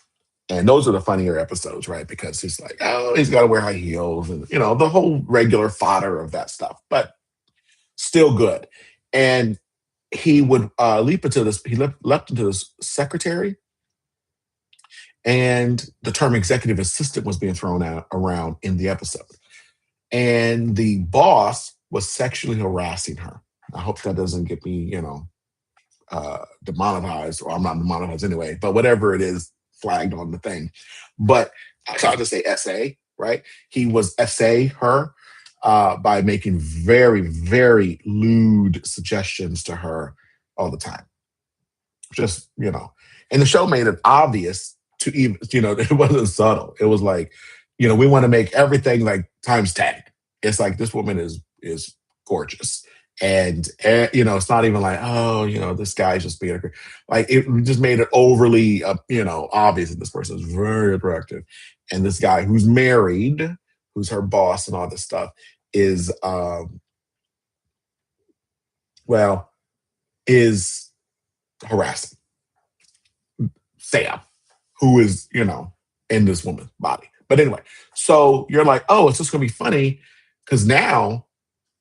and those are the funnier episodes, right? Because he's like, oh, he's got to wear high heels, and the whole regular fodder of that stuff, but still good. And he would leap into this. He leapt into this secretary, And the term executive assistant was being thrown out around in the episode. And the boss was sexually harassing her. I hope that doesn't get me, demonetized, or I'm not demonetized anyway, but whatever it is flagged on the thing. But I tried to say SA, right? He was SA her by making very, very lewd suggestions to her all the time. Just, and the show made it obvious to even, it wasn't subtle. It was like, we want to make everything like times 10. It's like this woman is gorgeous. And it's not even like, oh, this guy's just being like, it just made it overly obvious that this person is very attractive. And this guy who's married, who's her boss and all this stuff, is is harassing Sam, who is, in this woman's body. But anyway, so you're like, oh, it's just going to be funny because now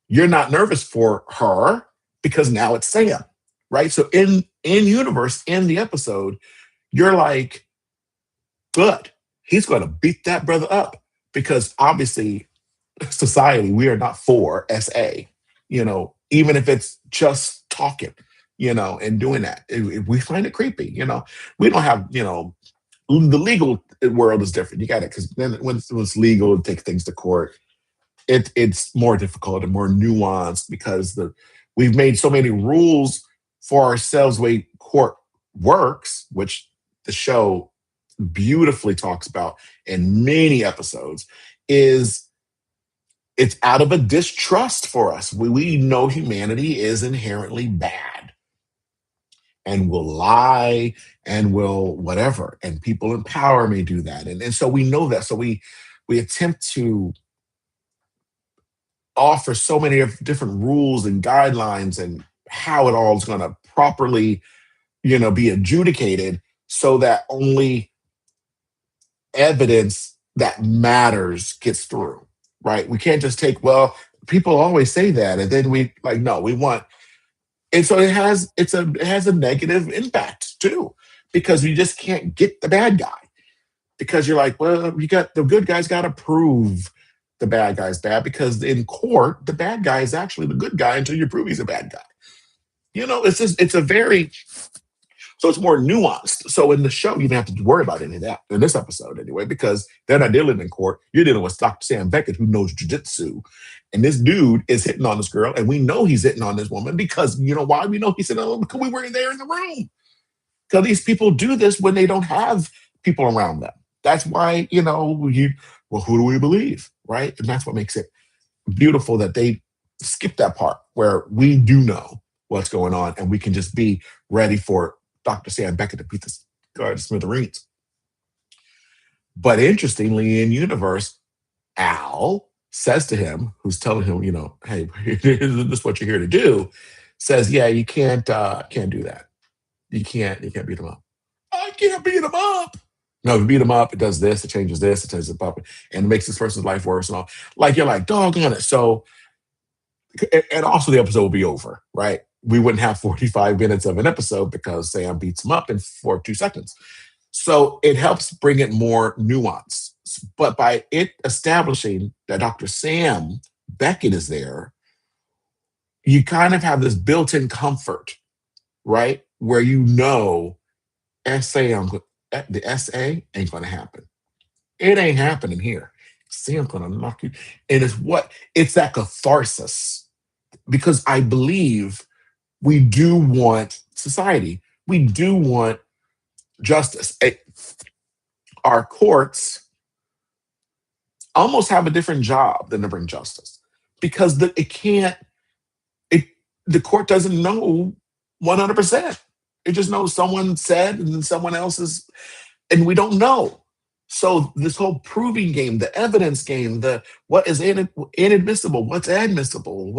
you're not nervous for her because now it's Sam, right? So in universe, in the episode, you're like, good. He's going to beat that brother up because obviously society, we are not for SA, even if it's just talking, and doing that. We find it creepy, we don't have, the legal world is different. You got it. Because then when it's legal to take things to court, it's more difficult and more nuanced because we've made so many rules for ourselves the way court works, which the show beautifully talks about in many episodes, is it's out of a distrust for us. We know humanity is inherently bad and will lie and will whatever. And people in power may do that. And so we know that. So we attempt to offer so many different rules and guidelines and how it all is going to properly, be adjudicated so that only evidence that matters gets through, right? We can't just take, well, people always say that. And then we like, no, we want, and so it has a negative impact too, because you just can't get the bad guy because you're like, well, you got the good guy's got to prove the bad guy's bad because in court, the bad guy is actually the good guy until you prove he's a bad guy. So it's more nuanced. So in the show, you don't have to worry about any of that in this episode anyway, because they're not dealing in court. You're dealing with Dr. Sam Beckett, who knows jujitsu. And this dude is hitting on this girl, and we know he's hitting on this woman because, why? We know he's hitting on them because we were there in the room. Because these people do this when they don't have people around them. That's why, who do we believe, right? And that's what makes it beautiful that they skip that part where we do know what's going on and we can just be ready for Dr. Sam Beckett to beat this guy to smithereens. But interestingly, in universe, Al says to him, who's telling him, hey, this is what you're here to do, says, yeah, you can't do that. You can't beat him up. I can't beat him up. No, if you beat him up, it does this, it changes this, it changes it, and it makes this person's life worse and all. Like, you're like, doggone it. So, and also the episode will be over, right? We wouldn't have 45 minutes of an episode because Sam beats him up in 2 seconds. So it helps bring it more nuance. But by it establishing that Dr. Sam Beckett is there, you kind of have this built-in comfort, right? Where the SA ain't going to happen. It ain't happening here. Sam's going to knock you. And it's that catharsis. Because I believe we do want society. We do want justice. Our courts almost have a different job than to bring justice because the court doesn't know 100%. It just knows someone said and then someone else is, and we don't know. So this whole proving game, the evidence game, what is inadmissible, what's admissible,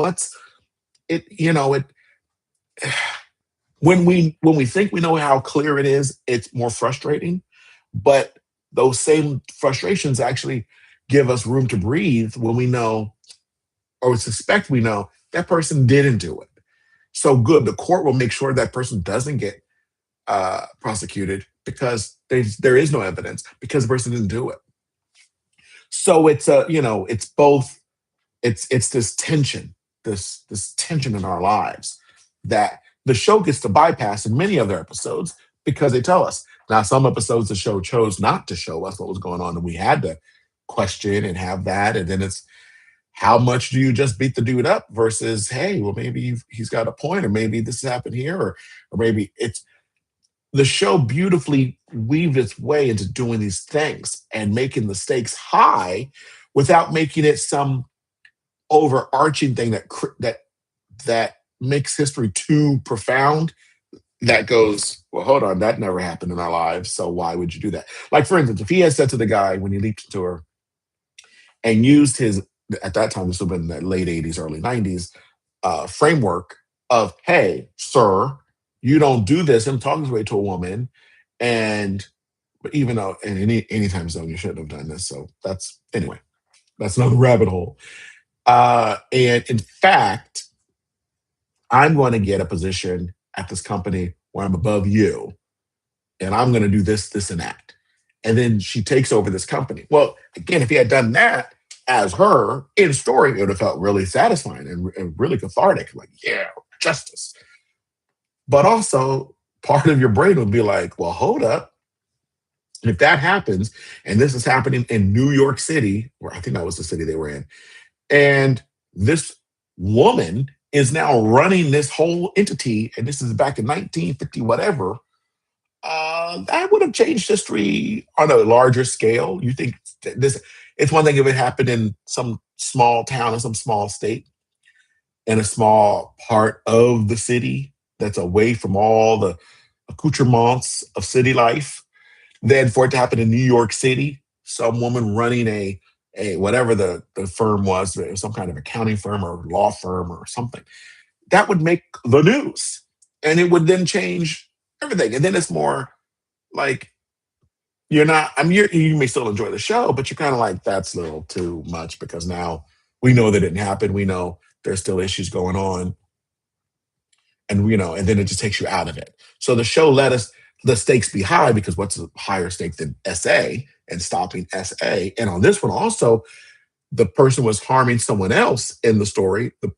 when we think we know how clear it is, it's more frustrating. But those same frustrations actually give us room to breathe when we know or suspect we know that person didn't do it. So good, the court will make sure that person doesn't get prosecuted because there is no evidence because the person didn't do it. So it's a, it's both. It's this tension, this tension in our lives that the show gets to bypass in many other episodes because they tell us. Now, some episodes the show chose not to show us what was going on, and we had to question and have that. And then it's how much do you just beat the dude up versus, hey, well, maybe he's got a point, or maybe this has happened here, or maybe it's the show beautifully weaved its way into doing these things and making the stakes high without making it some overarching thing that makes history too profound. That goes, well, hold on, that never happened in our lives, so why would you do that? Like, for instance, if he had said to the guy when he leaped into her and used his, at that time, this would have been the late 80s, early 90s, framework of, hey, sir, you don't do this, him talking his way to a woman, and but even though in any time zone you shouldn't have done this. So that's another rabbit hole. And in fact, I'm going to get a position at this company where I'm above you, and I'm going to do this, this, and that. And then she takes over this company. Well, again, if he had done that as her in story, it would have felt really satisfying and really cathartic. Like, yeah, justice. But also, part of your brain would be like, well, hold up. If that happens, and this is happening in New York City, or I think that was the city they were in, and this woman is now running this whole entity, and this is back in 1950, whatever, that would have changed history on a larger scale. You think this, it's one thing if it happened in some small town or some small state in a small part of the city that's away from all the accoutrements of city life. Then for it to happen in New York City, some woman running a whatever the firm was, some kind of accounting firm or law firm or something, that would make the news. And it would then change everything. And then it's more like you're not, I mean, you may still enjoy the show, but you're kind of like, that's a little too much because now we know that it didn't happen. We know there's still issues going on. And, and then it just takes you out of it. So the show let us, the stakes be high because what's a higher stake than SA and stopping SA? And on this one also, the person was harming someone else in the story, the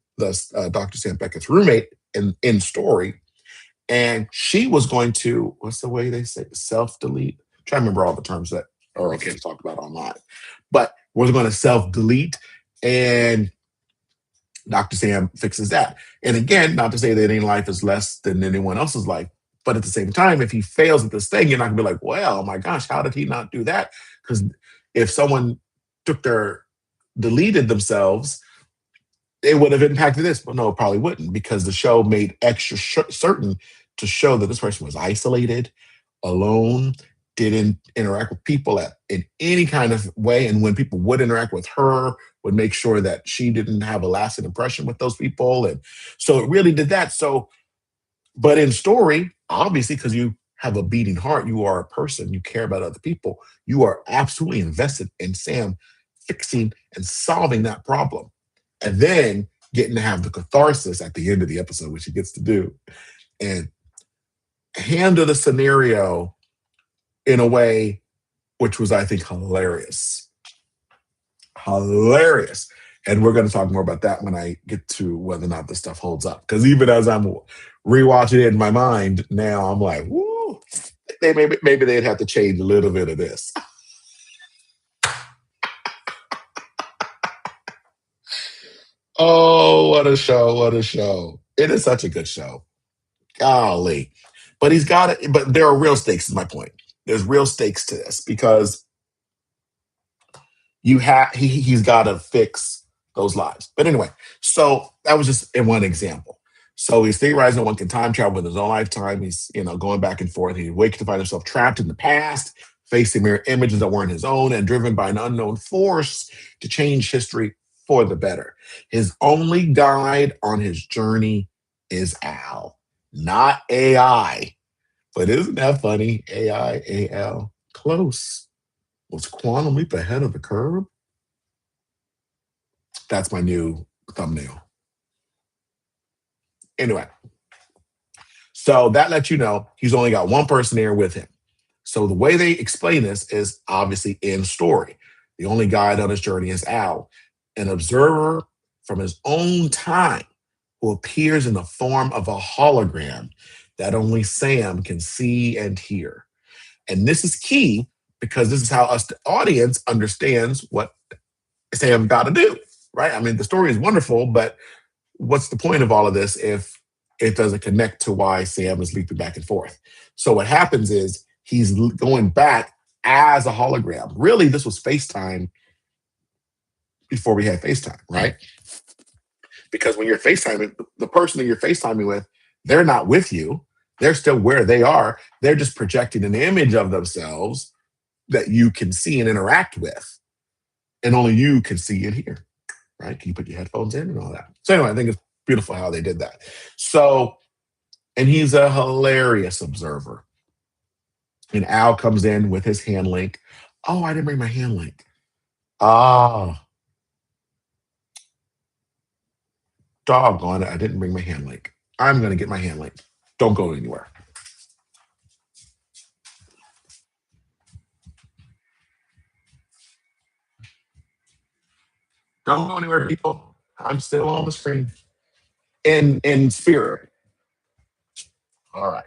Dr. Sam Beckett's roommate in story. And she was going to, what's the way they say, self-delete? I'm trying to remember all the terms that are okay to talk about online. But was going to self-delete, and Dr. Sam fixes that. And again, not to say that any life is less than anyone else's life, but at the same time, if he fails at this thing, you're not going to be like, well, oh my gosh, how did he not do that? Because if someone deleted themselves, it would have impacted this. But no, it probably wouldn't, because the show made extra certain to show that this person was isolated, alone, didn't interact with people in any kind of way. And when people would interact with her, would make sure that she didn't have a lasting impression with those people. And so it really did that. So, but in story, obviously, because you have a beating heart, you are a person, you care about other people, you are absolutely invested in Sam fixing and solving that problem. And then getting to have the catharsis at the end of the episode, which he gets to do, and handle the scenario in a way which was, I think, hilarious. Hilarious. And we're going to talk more about that when I get to whether or not this stuff holds up. Because even as I'm rewatching it in my mind now, I'm like, woo, maybe they'd have to change a little bit of this. Oh, what a show. What a show. It is such a good show. Golly. But he's got it. But there are real stakes, is my point. There's real stakes to this because he's got to fix those lives. But anyway, so that was just in one example. So he's theorizing one can time travel in his own lifetime. He's, going back and forth. He wakes to find himself trapped in the past, facing mirror images that weren't his own, and driven by an unknown force to change history for the better. His only guide on his journey is Al, not AI. But isn't that funny? AI, AL, close. Was Quantum Leap ahead of the curve? That's my new thumbnail. Anyway, so that lets you know he's only got one person there with him. So the way they explain this is obviously in story. The only guide on his journey is Al, an observer from his own time who appears in the form of a hologram that only Sam can see and hear. And this is key because this is how us, the audience, understands what Sam got to do, right? I mean, the story is wonderful, but what's the point of all of this if it doesn't connect to why Sam is leaping back and forth? So what happens is he's going back as a hologram. Really, this was FaceTime before we had FaceTime, right? Because when you're FaceTiming, the person that you're FaceTiming with, they're not with you. They're still where they are. They're just projecting an image of themselves that you can see and interact with. And only you can see and hear, right? Can you put your headphones in and all that? So anyway, I think it's beautiful how they did that. So, and he's a hilarious observer. And Al comes in with his hand link. Oh, I didn't bring my hand link. Oh, doggone it. I didn't bring my hand link. I'm going to get my hand link. Don't go anywhere. Don't go anywhere, people. I'm still on the screen. In spirit. All right.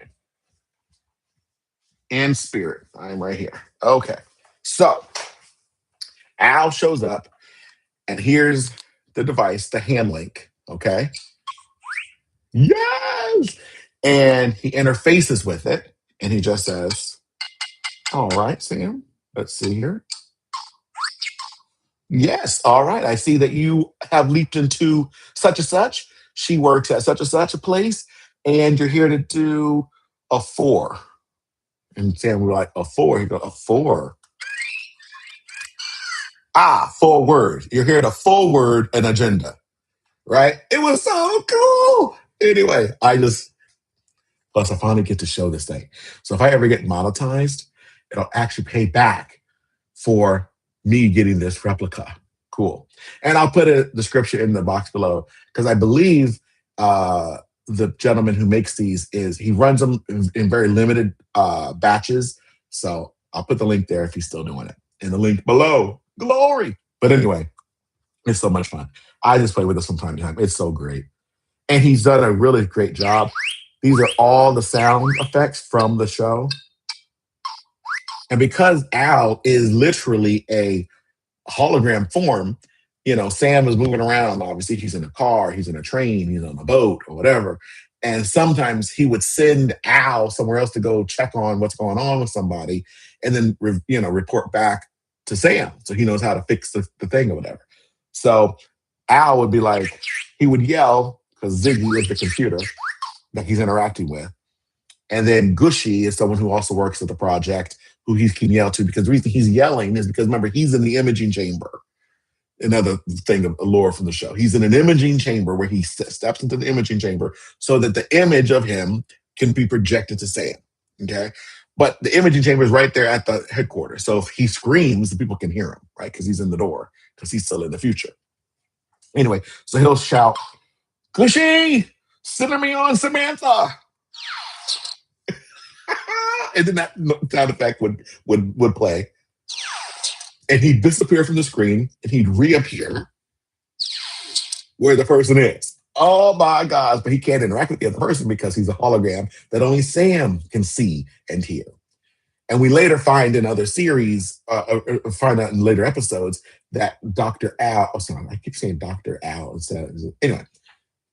In spirit. I'm right here. Okay. So Al shows up, and here's the device, the hand link. Okay. Yes. And he interfaces with it, and he just says, all right, Sam, let's see here. Yes. All right. I see that you have leaped into such and such. She works at such and such a place, and you're here to do a 4. And Sam, we were like, a 4. He goes, a 4. Ah, forward. You're here to forward an agenda, right? It was so cool. Anyway, plus I finally get to show this thing. So if I ever get monetized, it'll actually pay back for me getting this replica. Cool. And I'll put a description in the box below because I believe the gentleman who makes these he runs them in very limited batches. So I'll put the link there if he's still doing it. And the link below. Glory. But anyway, it's so much fun. I just play with this from time to time. It's so great. And he's done a really great job. These are all the sound effects from the show. And because Al is literally a hologram form, Sam is moving around. Obviously, he's in a car, he's in a train, he's on a boat or whatever. And sometimes he would send Al somewhere else to go check on what's going on with somebody and then, report back to Sam so he knows how to fix the thing or whatever. So Al would be like, he would yell because Ziggy is the computer that he's interacting with. And then Gushy is someone who also works at the project who he can yell to because the reason he's yelling is because, remember, he's in the imaging chamber. Another thing of lore from the show. He's in an imaging chamber where he steps into the imaging chamber so that the image of him can be projected to Sam. Okay. But the imaging chamber is right there at the headquarters. So if he screams, the people can hear him, right? Because he's in the door, because he's still in the future. Anyway, so he'll shout, Gushy, center me on Samantha. And then that sound effect would play. And he'd disappear from the screen and he'd reappear where the person is. Oh my gosh, but he can't interact with the other person because he's a hologram that only Sam can see and hear. And we later find in other series, find out in later episodes that Dr. Al, I keep saying Dr. Al instead. Anyway,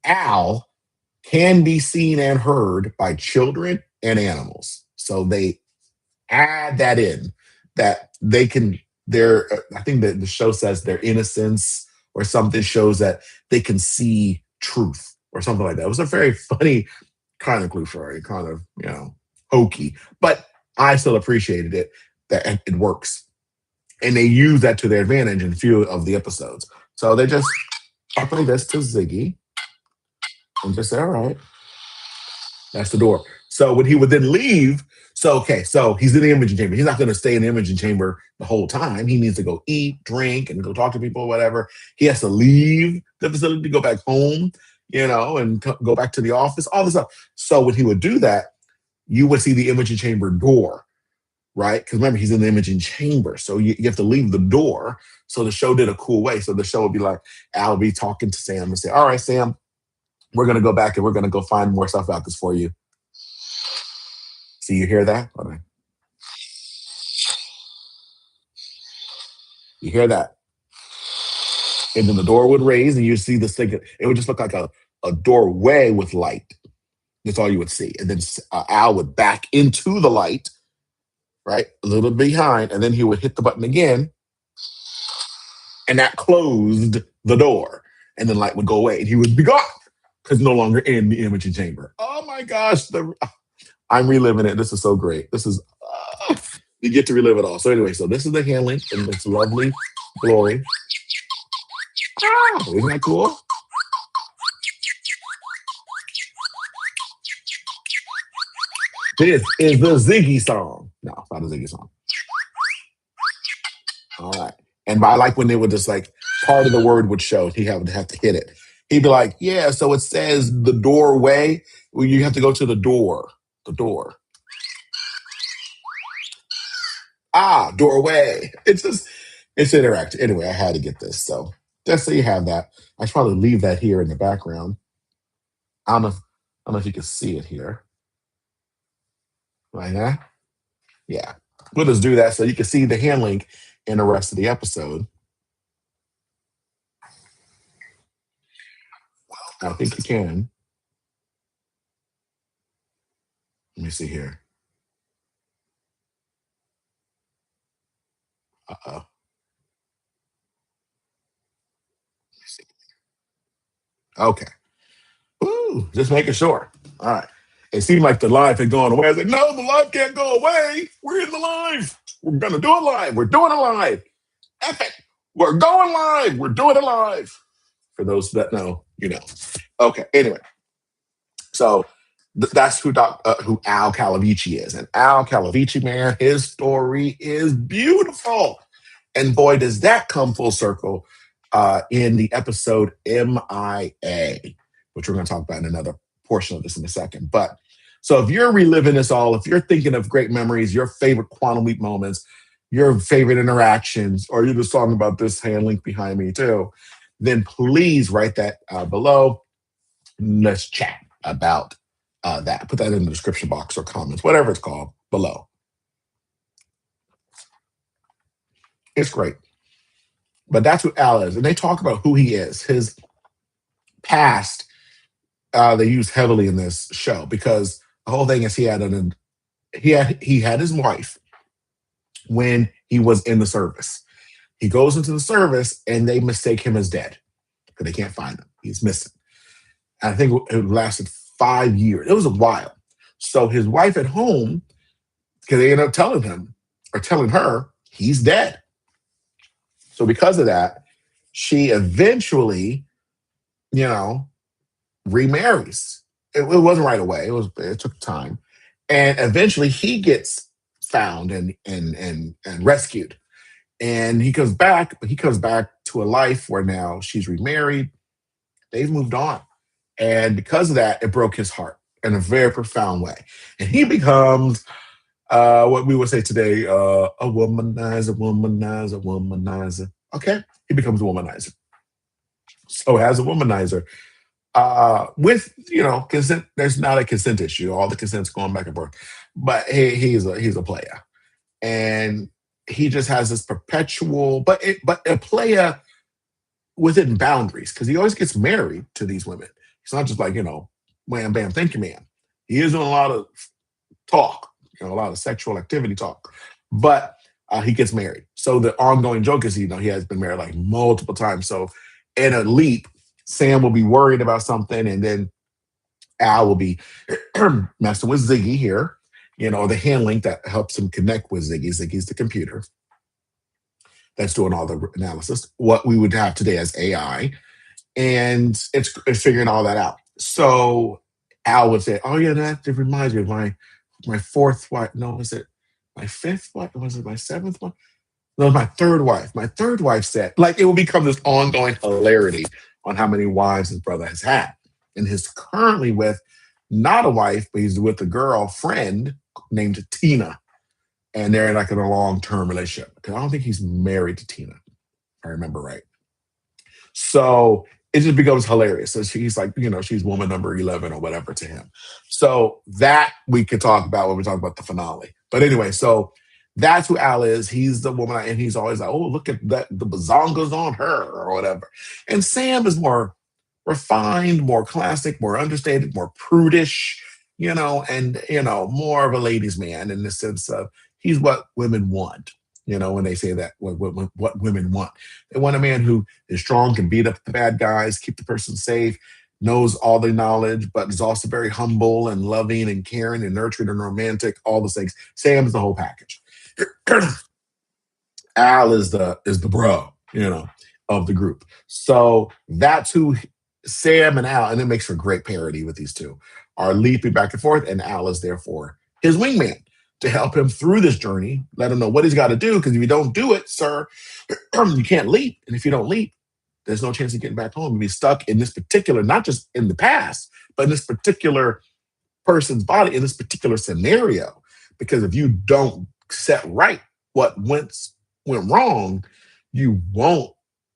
Al can be seen and heard by children and animals. So they add that in, that they can, I think that the show says their innocence or something shows that they can see truth or something like that. It was a very funny kind of clue story, kind of, hokey, but I still appreciated it, that it works. And they use that to their advantage in a few of the episodes. So they just play this to Ziggy and just say, all right, that's the door. So when he would then leave, so he's in the imaging chamber. He's not going to stay in the imaging chamber the whole time. He needs to go eat, drink, and go talk to people or whatever. He has to leave the facility to go back home, and go back to the office, all this stuff. So when he would do that, you would see the imaging chamber door right? Because remember, he's in the imaging chamber. So you have to leave the door. So the show did a cool way. So the show would be like, Al would be talking to Sam and say, all right, Sam, we're going to go back and we're going to go find more stuff out this for you. See, you hear that? Hold on. You hear that? And then the door would raise and you see this thing. It would just look like a doorway with light. That's all you would see. And then Al would back into the light, right? A little behind. And then he would hit the button again. And that closed the door. And then light would go away and he would be gone because no longer in the imaging chamber. Oh my gosh. I'm reliving it. This is so great. This is, you get to relive it all. So anyway, so this is the Handlink in its lovely glory. Isn't that cool? This is the Ziggy song. No, it's not a Ziggy song. All right. And I like when they would just like, part of the word would show, he would have to hit it. He'd be like, yeah, so it says the doorway. Well, you have to go to the door. The door. Doorway. It's interactive. Anyway, I had to get this. So just so you have that. I should probably leave that here in the background. I don't know if you can see it here. Like that? Yeah. We'll just do that so you can see the Handlink in the rest of the episode. I think you can. Let me see here. Uh-oh. Let me see. Okay. Ooh, just making sure. All right. It seemed like the live had gone away. I was like, no, the live can't go away. We're in the live. We're going to do it live. We're doing it live. Epic. We're going live. We're doing it live. For those that know, you know. Okay. Anyway. So that's who Al Calavici is. And Al Calavici, man, his story is beautiful. And boy, does that come full circle in the episode M.I.A., which we're going to talk about in another portion of this in a second. But so if you're reliving this all, if you're thinking of great memories, your favorite Quantum Leap moments, your favorite interactions, or you're just talking about this Handlink behind me too, then please write that below. Let's chat about that. Put that in the description box or comments, whatever it's called, below. It's great. But that's who Al is. And they talk about who he is. His past, they use heavily in this show because the whole thing is he had his wife when he was in the service. He goes into the service and they mistake him as dead because they can't find him. He's missing. And I think it lasted 5 years. It was a while. So his wife at home, because they end up telling him or telling her he's dead. So because of that, she eventually, remarries. It wasn't right away. It took time. And eventually he gets found and rescued. And he comes back, but he comes back to a life where now she's remarried. They've moved on. And because of that, it broke his heart in a very profound way. And he becomes what we would say today, a womanizer. Okay? He becomes a womanizer. So as a womanizer, with, consent, there's not a consent issue. All the consent's going back and forth. But he's a player. And he just has this perpetual, but a player within boundaries, because he always gets married to these women. It's not just like, wham, bam, thank you, man. He is doing a lot of talk, a lot of sexual activity talk, but he gets married. So the ongoing joke is, he has been married like multiple times. So in a leap, Sam will be worried about something, and then Al will be messing with Ziggy here, the Handlink that helps him connect with Ziggy. Ziggy's the computer that's doing all the analysis, what we would have today as AI. And it's figuring all that out. So Al would say, oh yeah, that reminds me of my fourth wife. No, was it my fifth wife? Was it my seventh one? No, my third wife. My third wife said, like, it will become this ongoing hilarity on how many wives his brother has had. And he's currently with not a wife, but he's with a girlfriend named Tina. and they're like in a long-term relationship. Because I don't think he's married to Tina, if I remember right. So it just becomes hilarious. So she's like, she's woman number 11 or whatever to him. So that we could talk about when we talk about the finale. But anyway, so that's who Al is. He's the woman, and he's always like, oh, look at that, the bazongas on her or whatever. And Sam is more refined, more classic, more understated, more prudish, and, more of a ladies' man in the sense of he's what women want. When they say that, what women want. They want a man who is strong, can beat up the bad guys, keep the person safe, knows all the knowledge, but is also very humble and loving and caring and nurturing and romantic, all those things. Sam is the whole package. Al is the bro, of the group. So that's who Sam and Al, and it makes for great parody with these two, are leaping back and forth, and Al is therefore his wingman to help him through this journey, let him know what he's got to do, because if you don't do it, sir, you can't leap. And if you don't leap, there's no chance of getting back home. You'll be stuck in this particular, not just in the past, but in this particular person's body, in this particular scenario. Because if you don't set right what went wrong, you won't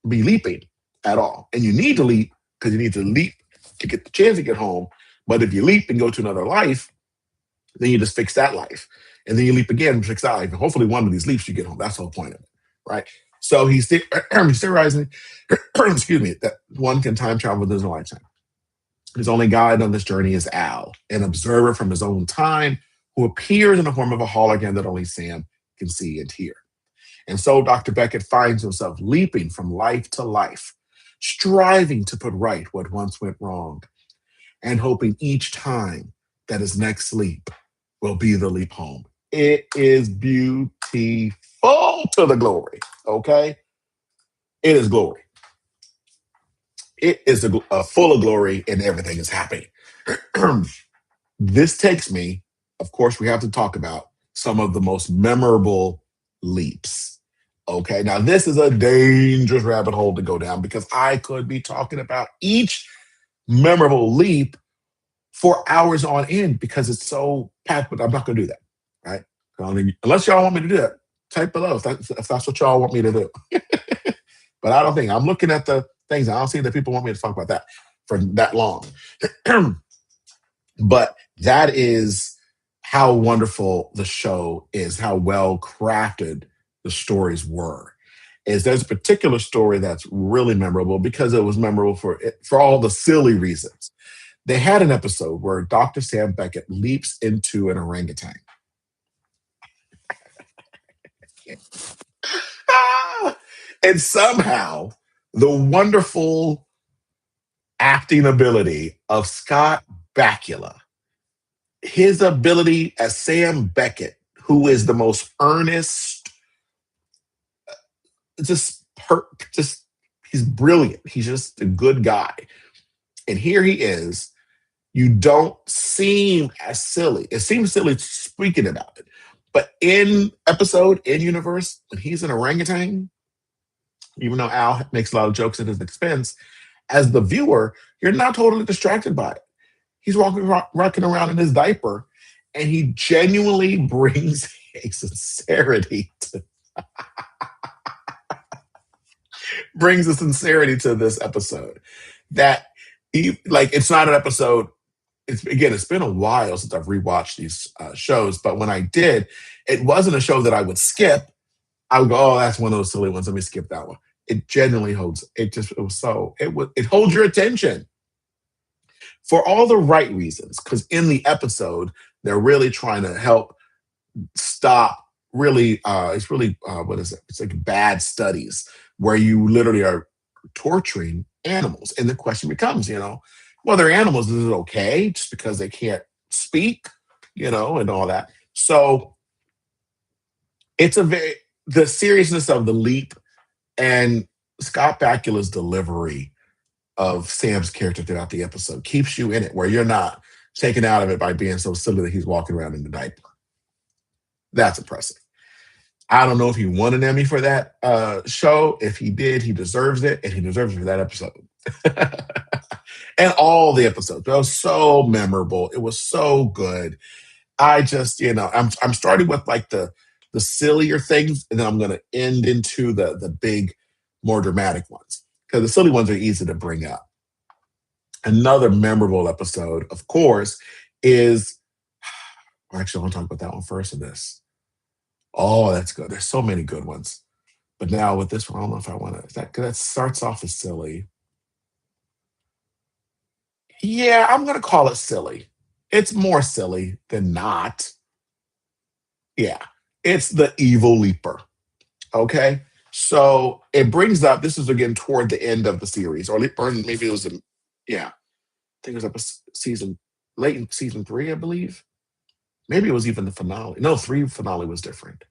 be leaping at all. And you need to leap because you need to leap to get the chance to get home. But if you leap and go to another life, then you just fix that life. And then you leap again and fix that life. And hopefully one of these leaps you get home. That's the whole point of it, right? So he's theorizing, excuse me, that one can time travel within a lifetime. His only guide on this journey is Al, an observer from his own time who appears in the form of a hologram that only Sam can see and hear. And so Dr. Beckett finds himself leaping from life to life, striving to put right what once went wrong, and hoping each time that his next leap will be the leap home. It is beautiful to the glory, okay? It is glory. It is full of glory, and everything is happening. This takes me, of course, we have to talk about some of the most memorable leaps. Okay, now this is a dangerous rabbit hole to go down because I could be talking about each memorable leap for hours on end because it's so packed, but I'm not going to do that, right? Unless y'all want me to do that, type below if that's what y'all want me to do. But I don't think, I'm looking at the things, I don't see that people want me to talk about that for that long. But that is how wonderful the show is, how well crafted the stories were. There's a particular story that's really memorable because it was memorable for all the silly reasons. They had an episode where Dr. Sam Beckett leaps into an orangutan. And somehow the wonderful acting ability of Scott Bakula, his ability as Sam Beckett, who is the most earnest, just he's brilliant. He's just a good guy. And here he is. You don't seem as silly. It seems silly speaking about it. But in universe, when he's an orangutan, even though Al makes a lot of jokes at his expense, as the viewer, you're not totally distracted by it. He's rocking around in his diaper, and he genuinely brings a sincerity to this episode that it's not an episode. It's been a while since I've rewatched these shows, but when I did, it wasn't a show that I would skip. I would go, oh, that's one of those silly ones. Let me skip that one. It genuinely holds. It holds your attention for all the right reasons. Because in the episode, they're really trying to help stop. Really, it's really what is it? It's like bad studies where you literally are torturing animals, and the question becomes, well, they're animals. Is it okay just because they can't speak, and all that? So it's the seriousness of the leap and Scott Bakula's delivery of Sam's character throughout the episode keeps you in it, where you're not taken out of it by being so silly that he's walking around in the diaper. That's impressive. I don't know if he won an Emmy for that show. If he did, he deserves it, and he deserves it for that episode. And all the episodes. It was so memorable. It was so good. I just, I'm starting with the the sillier things, and then I'm going to end into the big, more dramatic ones because the silly ones are easy to bring up. Another memorable episode, of course, is actually I want to talk about that one first of this. Oh, that's good. There's so many good ones. But now with this one, I don't know if I want to. That starts off as silly. Yeah, I'm going to call it silly. It's more silly than not. Yeah, it's the evil leaper. Okay. So it brings up, this is again toward the end of the series, or maybe it was, yeah, I think it was up a season, late in season three, I believe. Maybe it was even the finale. No, three finale was different.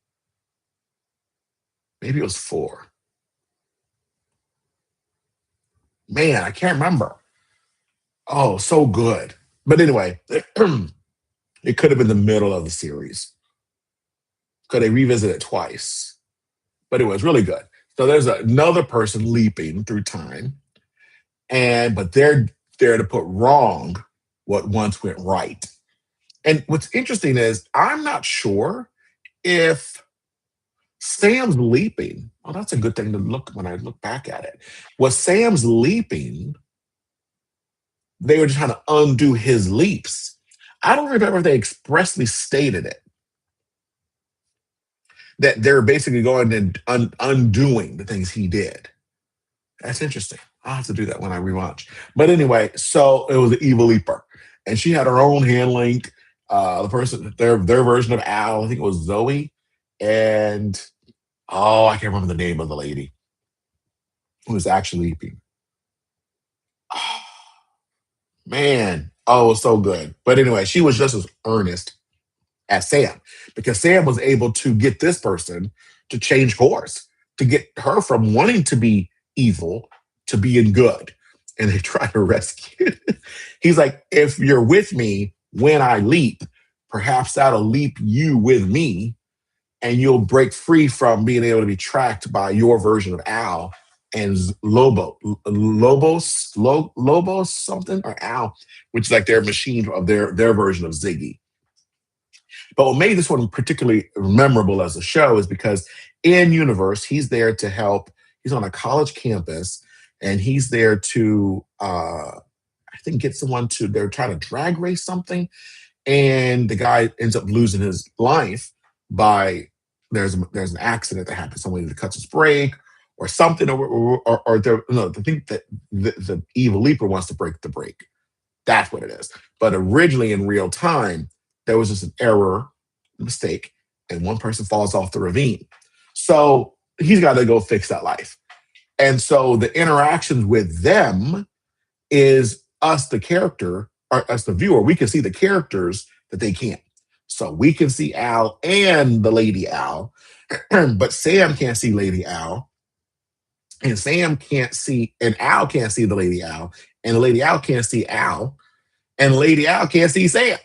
Maybe it was four. Man, I can't remember. Oh, so good. But anyway, it could have been the middle of the series because they revisit it twice, but it was really good. So there's another person leaping through time, and but they're there to put wrong what once went right. And what's interesting is I'm not sure if Sam's leaping. Oh, that's a good thing to look when I look back at it. Was Sam's leaping? They were just trying to undo his leaps. I don't remember if they expressly stated it that they're basically going and undoing the things he did. That's interesting. I'll have to do that when I rewatch. But anyway, so it was the evil leaper, and she had her own hand link. The person, their version of Al, I think it was Zoe, and oh, I can't remember the name of the lady who was actually leaping. Oh, man, oh, it was so good. But anyway, she was just as earnest as Sam because Sam was able to get this person to change course, to get her from wanting to be evil to being good. And they try to rescue. He's like, if you're with me when I leap, perhaps that'll leap you with me and you'll break free from being able to be tracked by your version of Al and Lobos something or Al, which is like their machine of their version of Ziggy. But what made this one particularly memorable as a show is because in universe, he's there to help. He's on a college campus and he's there to, I think, get someone to, they're trying to drag race something. And the guy ends up losing his life by, there's an accident that happens. Somebody that cuts his brake or something, or no, I think that the evil leaper wants to break the brake. That's what it is. But originally in real time, there was just an error, mistake, and one person falls off the ravine. So he's got to go fix that life. And so the interactions with them is us, the character, or us, the viewer. We can see the characters that they can't. So we can see Al and the Lady Al, but Sam can't see Lady Al, and Sam can't see, and Al can't see the Lady Al, and the Lady Al can't see Al, and Lady Al can't see Sam.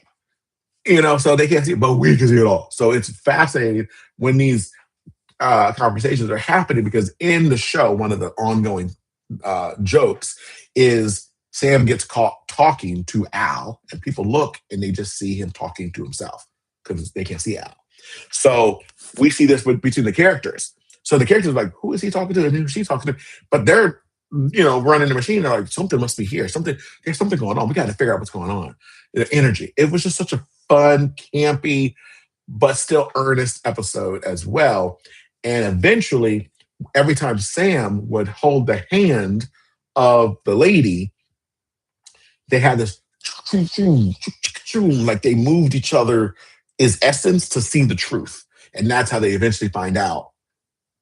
So they can't see it, but we can see it all. So it's fascinating when these conversations are happening because in the show, one of the ongoing jokes is Sam gets caught talking to Al, and people look and they just see him talking to himself because they can't see Al. So we see this between the characters. So the characters are like, who is he talking to and who's she talking to? But they're running the machine. They're like, something must be here. There's something going on. We got to figure out what's going on. The energy. It was just such a fun, campy, but still earnest episode as well. And eventually, every time Sam would hold the hand of the lady, they had this like they moved each other's essence to see the truth. And that's how they eventually find out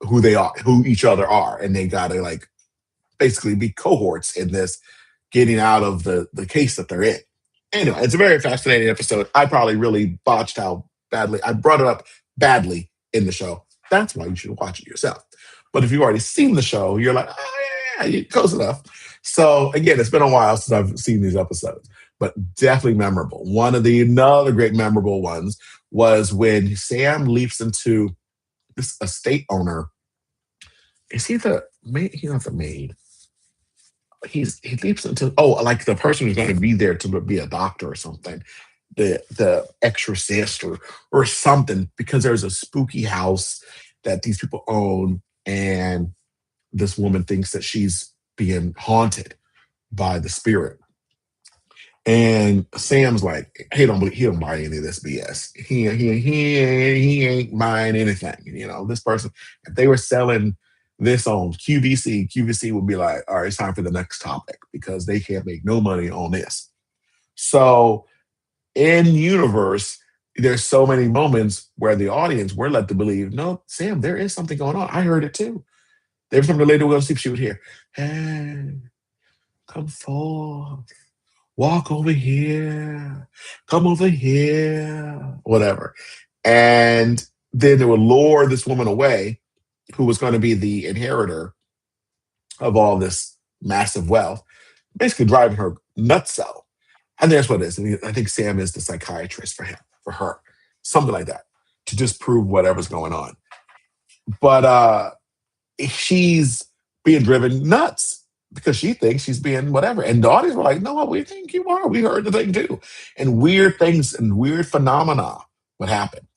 who they are, who each other are. And they got to like basically be cohorts in this getting out of the case that they're in. Anyway, it's a very fascinating episode. I probably really botched how badly I brought it up badly in the show. That's why you should watch it yourself. But if you've already seen the show, you're like, oh, yeah, you're close enough. So again, it's been a while since I've seen these episodes, but definitely memorable. One of the another great memorable ones was when Sam leaps into this estate owner. Is he the maid? He's not the maid. He leaps into like the person who's going to be there to be a doctor or something, the exorcist or something, because there's a spooky house that these people own, and this woman thinks that she's being haunted by the spirit. And Sam's like, he don't buy any of this BS. He ain't buying anything. This person, if they were selling this on QVC would be like, all right, it's time for the next topic because they can't make no money on this. So in universe, there's so many moments where the audience we're led to believe, no, Sam, there is something going on. I heard it too. There's some lady we'll see if she would hear, hey, come forth. Walk over here, come over here, whatever. And then they would lure this woman away who was going to be the inheritor of all this massive wealth, basically driving her nutso. I think that's what it is. I think Sam is the psychiatrist for her, something like that, to just prove whatever's going on. But she's being driven nuts because she thinks she's being whatever. And the audience were like, no, we think you are. We heard the thing too. And weird things and weird phenomena would happen.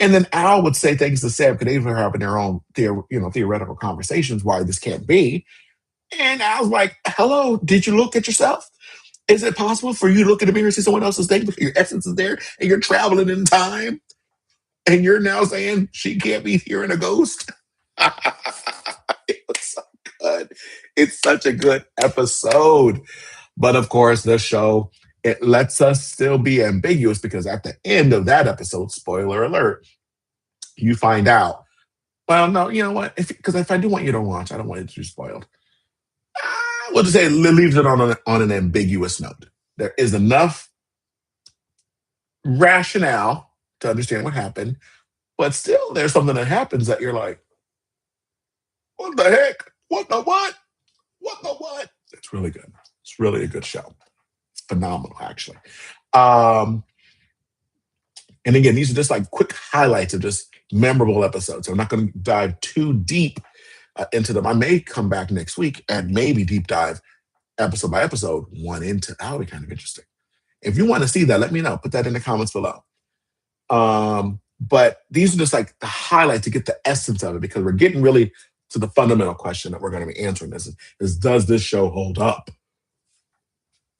And then Al would say things to Sam because they were having their own theoretical conversations why this can't be. And Al's like, hello, did you look at yourself? Is it possible for you to look in the mirror and see someone else's thing because your essence is there and you're traveling in time? And you're now saying she can't be hearing a ghost? It was so good. It's such a good episode. But of course, the show, it lets us still be ambiguous because at the end of that episode, spoiler alert, you find out, well, no, you know what? Because if I do want you to watch, I don't want it to be spoiled. We'll just say it leaves it on an ambiguous note. There is enough rationale to understand what happened, but still there's something that happens that you're like, what the heck? What the what? What the what? It's really good. It's really a good show. It's phenomenal, actually. Um, and again, these are just like quick highlights of just memorable episodes. So I'm not going to dive too deep into them. I may come back next week and maybe deep dive episode by episode, one into. That would be kind of interesting. If you want to see that, let me know. Put that in the comments below. But these are just like the highlights to get the essence of it because we're getting really to the fundamental question that we're going to be answering is does this show hold up?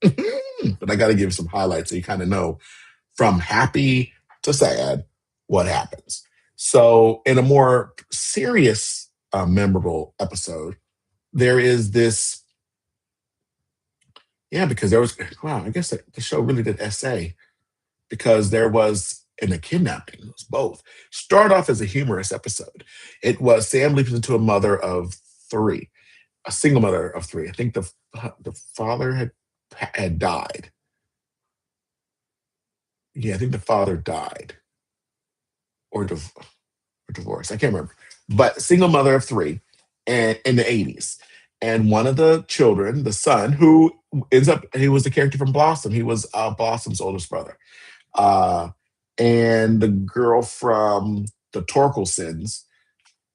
But I got to give you some highlights so you kind of know from happy to sad what happens. So in a more serious, memorable episode, there is this, because there was, wow, I guess the show really did essay because there was in a kidnapping. It was both. Start off as a humorous episode. It was Sam leaps into a mother of three, a single mother of three. I think the father had died. Yeah, I think the father died or divorced. I can't remember. But single mother of three and in the 80s. And one of the children, the son, who he was the character from Blossom. He was Blossom's oldest brother. And the girl from the Torkelsons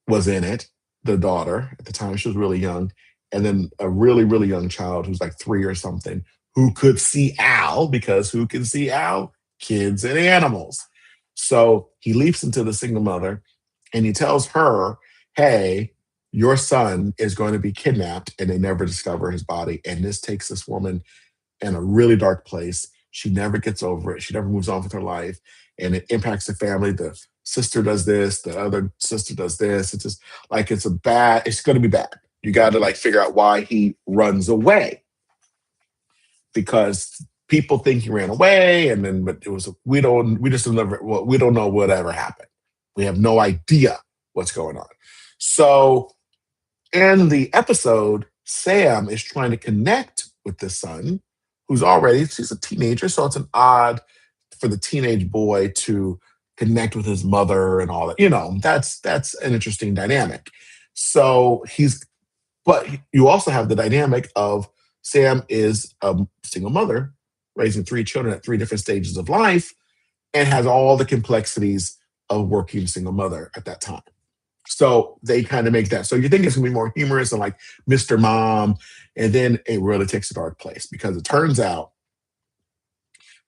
was in it, the daughter. At the time, she was really young. And then a really, really young child who's like 3 or something, who could see Al, because who can see Al? Kids and animals. So he leaps into the single mother and he tells her, hey, your son is going to be kidnapped, and they never discover his body. And this takes this woman in a really dark place. She never gets over it. She never moves on with her life. And it impacts the family. The sister does this. The other sister does this. It's just like it's going to be bad. You got to like figure out why he runs away. Because people think he ran away. And then, but we don't know whatever happened. We have no idea what's going on. So in the episode, Sam is trying to connect with the son, she's a teenager, so it's an odd for the teenage boy to connect with his mother and all that. That's an interesting dynamic. So but you also have the dynamic of Sam is a single mother raising 3 children at 3 different stages of life and has all the complexities of working single mother at that time. So they kind of make that. So you think it's going to be more humorous and like Mr. Mom. And then it really takes a dark place because it turns out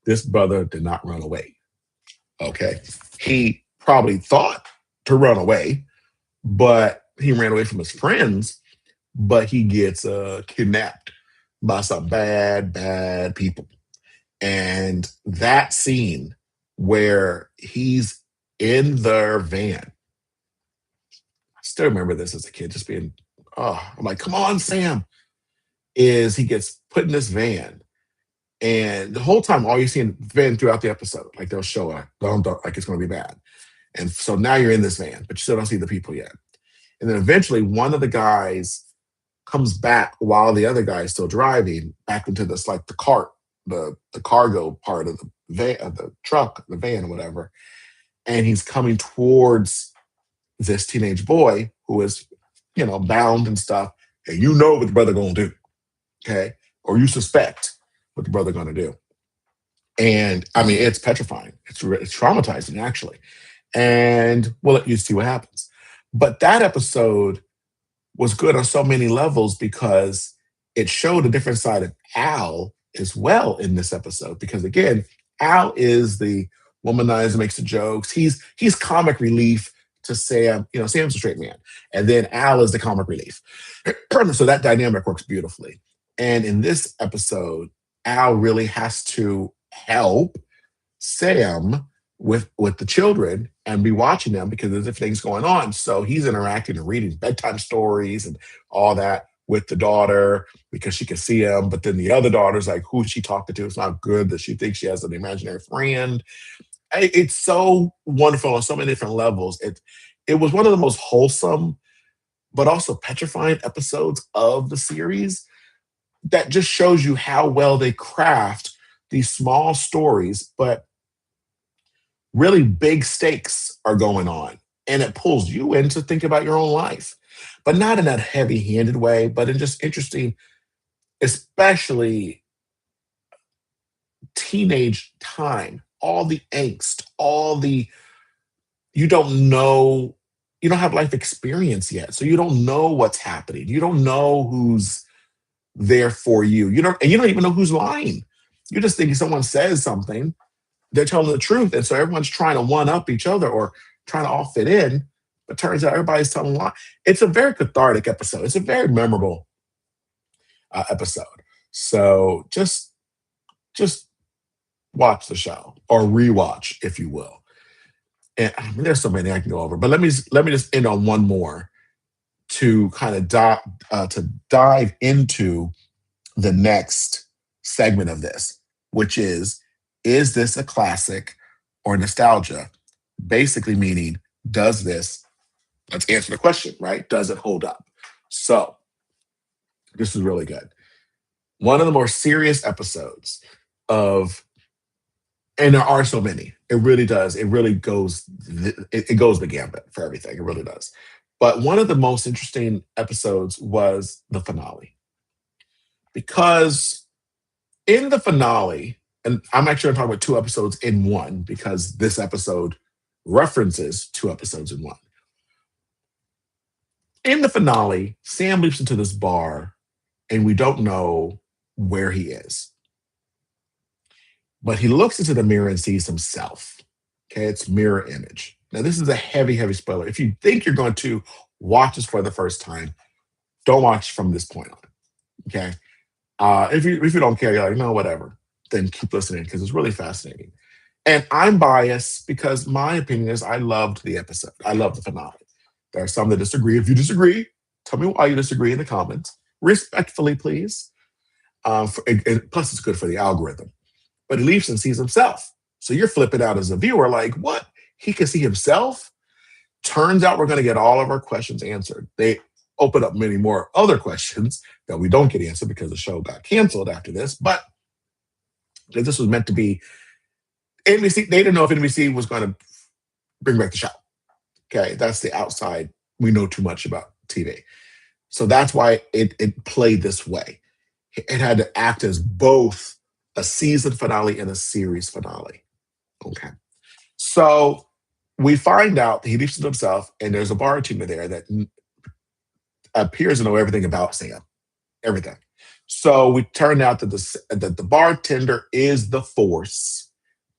This brother did not run away. Okay. He probably thought to run away, but he ran away from his friends, but he gets kidnapped by some bad, bad people. And that scene where he's in their van, I still remember this as a kid, just being, oh, I'm like, come on, Sam. Is he gets put in this van. And the whole time, all you see in the van throughout the episode, like they'll show it, like it's going to be bad. And so now you're in this van, but you still don't see the people yet. And then eventually, one of the guys comes back while the other guy is still driving back into this, like the cart, the cargo part of the van, of the truck, the van, or whatever. And he's coming towards this teenage boy who is, bound and stuff. And you know what the brother going to do, okay? Or you suspect what the brother going to do. And I mean, it's petrifying. It's traumatizing, actually. And we'll let you see what happens. But that episode was good on so many levels because it showed a different side of Al as well in this episode. Because again, Al is the womanizer, makes the jokes. He's comic relief to Sam. Sam's a straight man. And then Al is the comic relief. So that dynamic works beautifully. And in this episode, Al really has to help Sam with the children and be watching them because there's different things going on. So he's interacting and reading bedtime stories and all that with the daughter because she can see him. But then the other daughter's like, who's she talking to? It's not good that she thinks she has an imaginary friend. It's so wonderful on so many different levels. It was one of the most wholesome, but also petrifying episodes of the series that just shows you how well they craft these small stories, but really big stakes are going on. And it pulls you in to think about your own life, but not in that heavy-handed way, but in just interesting, especially teenage time, all the angst, you don't know, you don't have life experience yet. So you don't know what's happening. You don't know who's there for you. You don't even know who's lying. You just think if someone says something, they're telling the truth. And so everyone's trying to one up each other or trying to all fit in. But turns out everybody's telling a lie. It's a very cathartic episode. It's a very memorable episode. So just watch the show or rewatch, if you will. And I mean, there's so many I can go over, but let me just end on one more to kind of dive into the next segment of this, which is this a classic or nostalgia? Basically meaning, let's answer the question, right? Does it hold up? So this is really good. One of the more serious episodes and there are so many. It really does. It really goes, it goes the gambit for everything. It really does. But one of the most interesting episodes was the finale. Because in the finale, and I'm actually going to talk about 2 episodes in one because this episode references 2 episodes in one. In the finale, Sam leaps into this bar and we don't know where he is. But he looks into the mirror and sees himself. Okay, it's mirror image. Now, this is a heavy, heavy spoiler. If you think you're going to watch this for the first time, don't watch from this point on. Okay. If you don't care, you're like, no, whatever, then keep listening because it's really fascinating. And I'm biased because my opinion is I loved the episode. I love the finale. There are some that disagree. If you disagree, tell me why you disagree in the comments. Respectfully, please. Plus, it's good for the algorithm. But he leaves and sees himself. So you're flipping out as a viewer like, what? He can see himself? Turns out we're going to get all of our questions answered. They open up many more other questions that we don't get answered because the show got canceled after this. But this was meant to be NBC. They didn't know if NBC was going to bring back the show. Okay, that's the outside. We know too much about TV. So that's why it played this way. It had to act as both a season finale and a series finale. Okay. So we find out that he leaps into himself and there's a bartender there that appears to know everything about Sam. Everything. So we turned out that the bartender is the force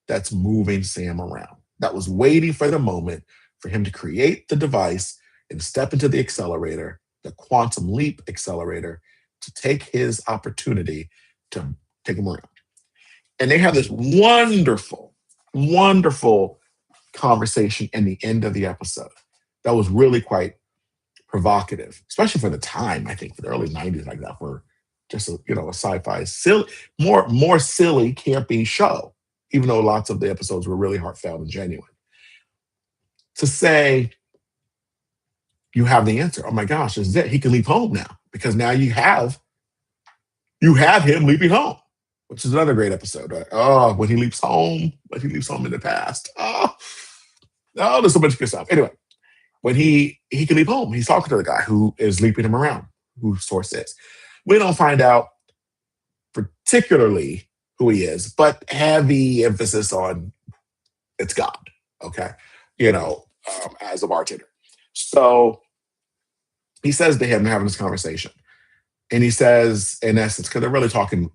that's moving Sam around. That was waiting for the moment for him to create the device and step into the accelerator, the quantum leap accelerator, to take his opportunity to take him around. And they have this wonderful, wonderful conversation in the end of the episode that was really quite provocative, especially for the time. I think for the early '90s, like that, for just a sci-fi silly, more silly, campy show. Even though lots of the episodes were really heartfelt and genuine, to say you have the answer. Oh my gosh, this is it. He can leap home now because now you have him leaping home, which is another great episode. Right? Oh, when he leaps home in the past. Oh, there's so much good stuff. Anyway, when he can leap home, he's talking to the guy who is leaping him around, who Source is. We don't find out particularly who he is, but heavy emphasis on it's God. Okay, as a bartender. So he says to him, having this conversation, and he says, in essence, because they're really talking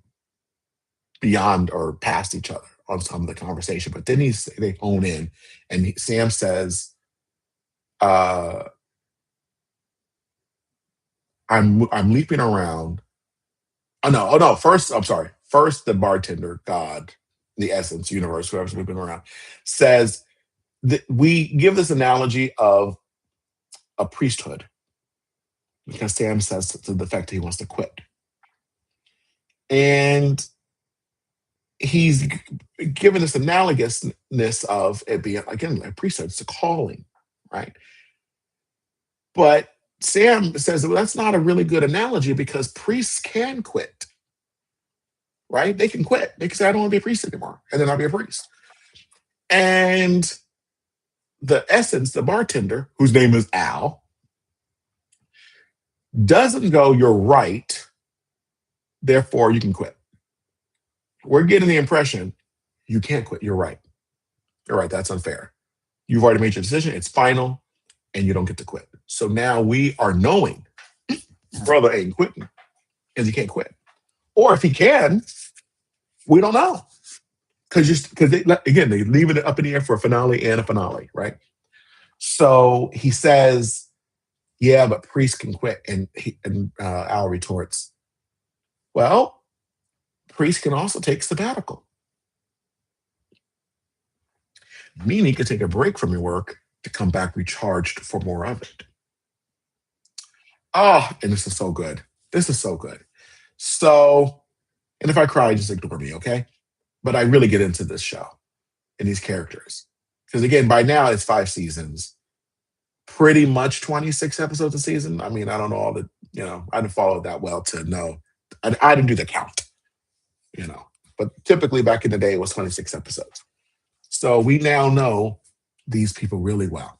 beyond or past each other on some of the conversation, but then they hone in, and Sam says, uh, I'm leaping around. Oh no. First, I'm sorry. First, the bartender, God, the essence, universe, whoever's leaping around, says that we give this analogy of a priesthood because Sam says to the fact that he wants to quit. And he's given this analogousness of it being, again, a priesthood. It's a calling, right? But Sam says, well, that's not a really good analogy because priests can quit, right? They can quit. They can say, I don't want to be a priest anymore, and then I'll be a priest. And the essence, the bartender, whose name is Al, doesn't go, you're right, therefore you can quit. We're getting the impression you can't quit. You're right. You're right. That's unfair. You've already made your decision. It's final, and you don't get to quit. So now we are knowing brother ain't quitting because he can't quit. Or if he can, we don't know. Because they leave it up in the air for a finale and a finale, right? So he says, yeah, but priests can quit. And Al retorts, well, priests can also take sabbatical. Meaning you can take a break from your work to come back recharged for more of it. Oh, and this is so good. This is so good. So, and if I cry, just ignore me, okay? But I really get into this show and these characters. Because again, by now it's 5 seasons, pretty much 26 episodes a season. I mean, I don't know all the, I didn't follow that well to know. I didn't do the count, but typically back in the day it was 26 episodes. So we now know these people really well,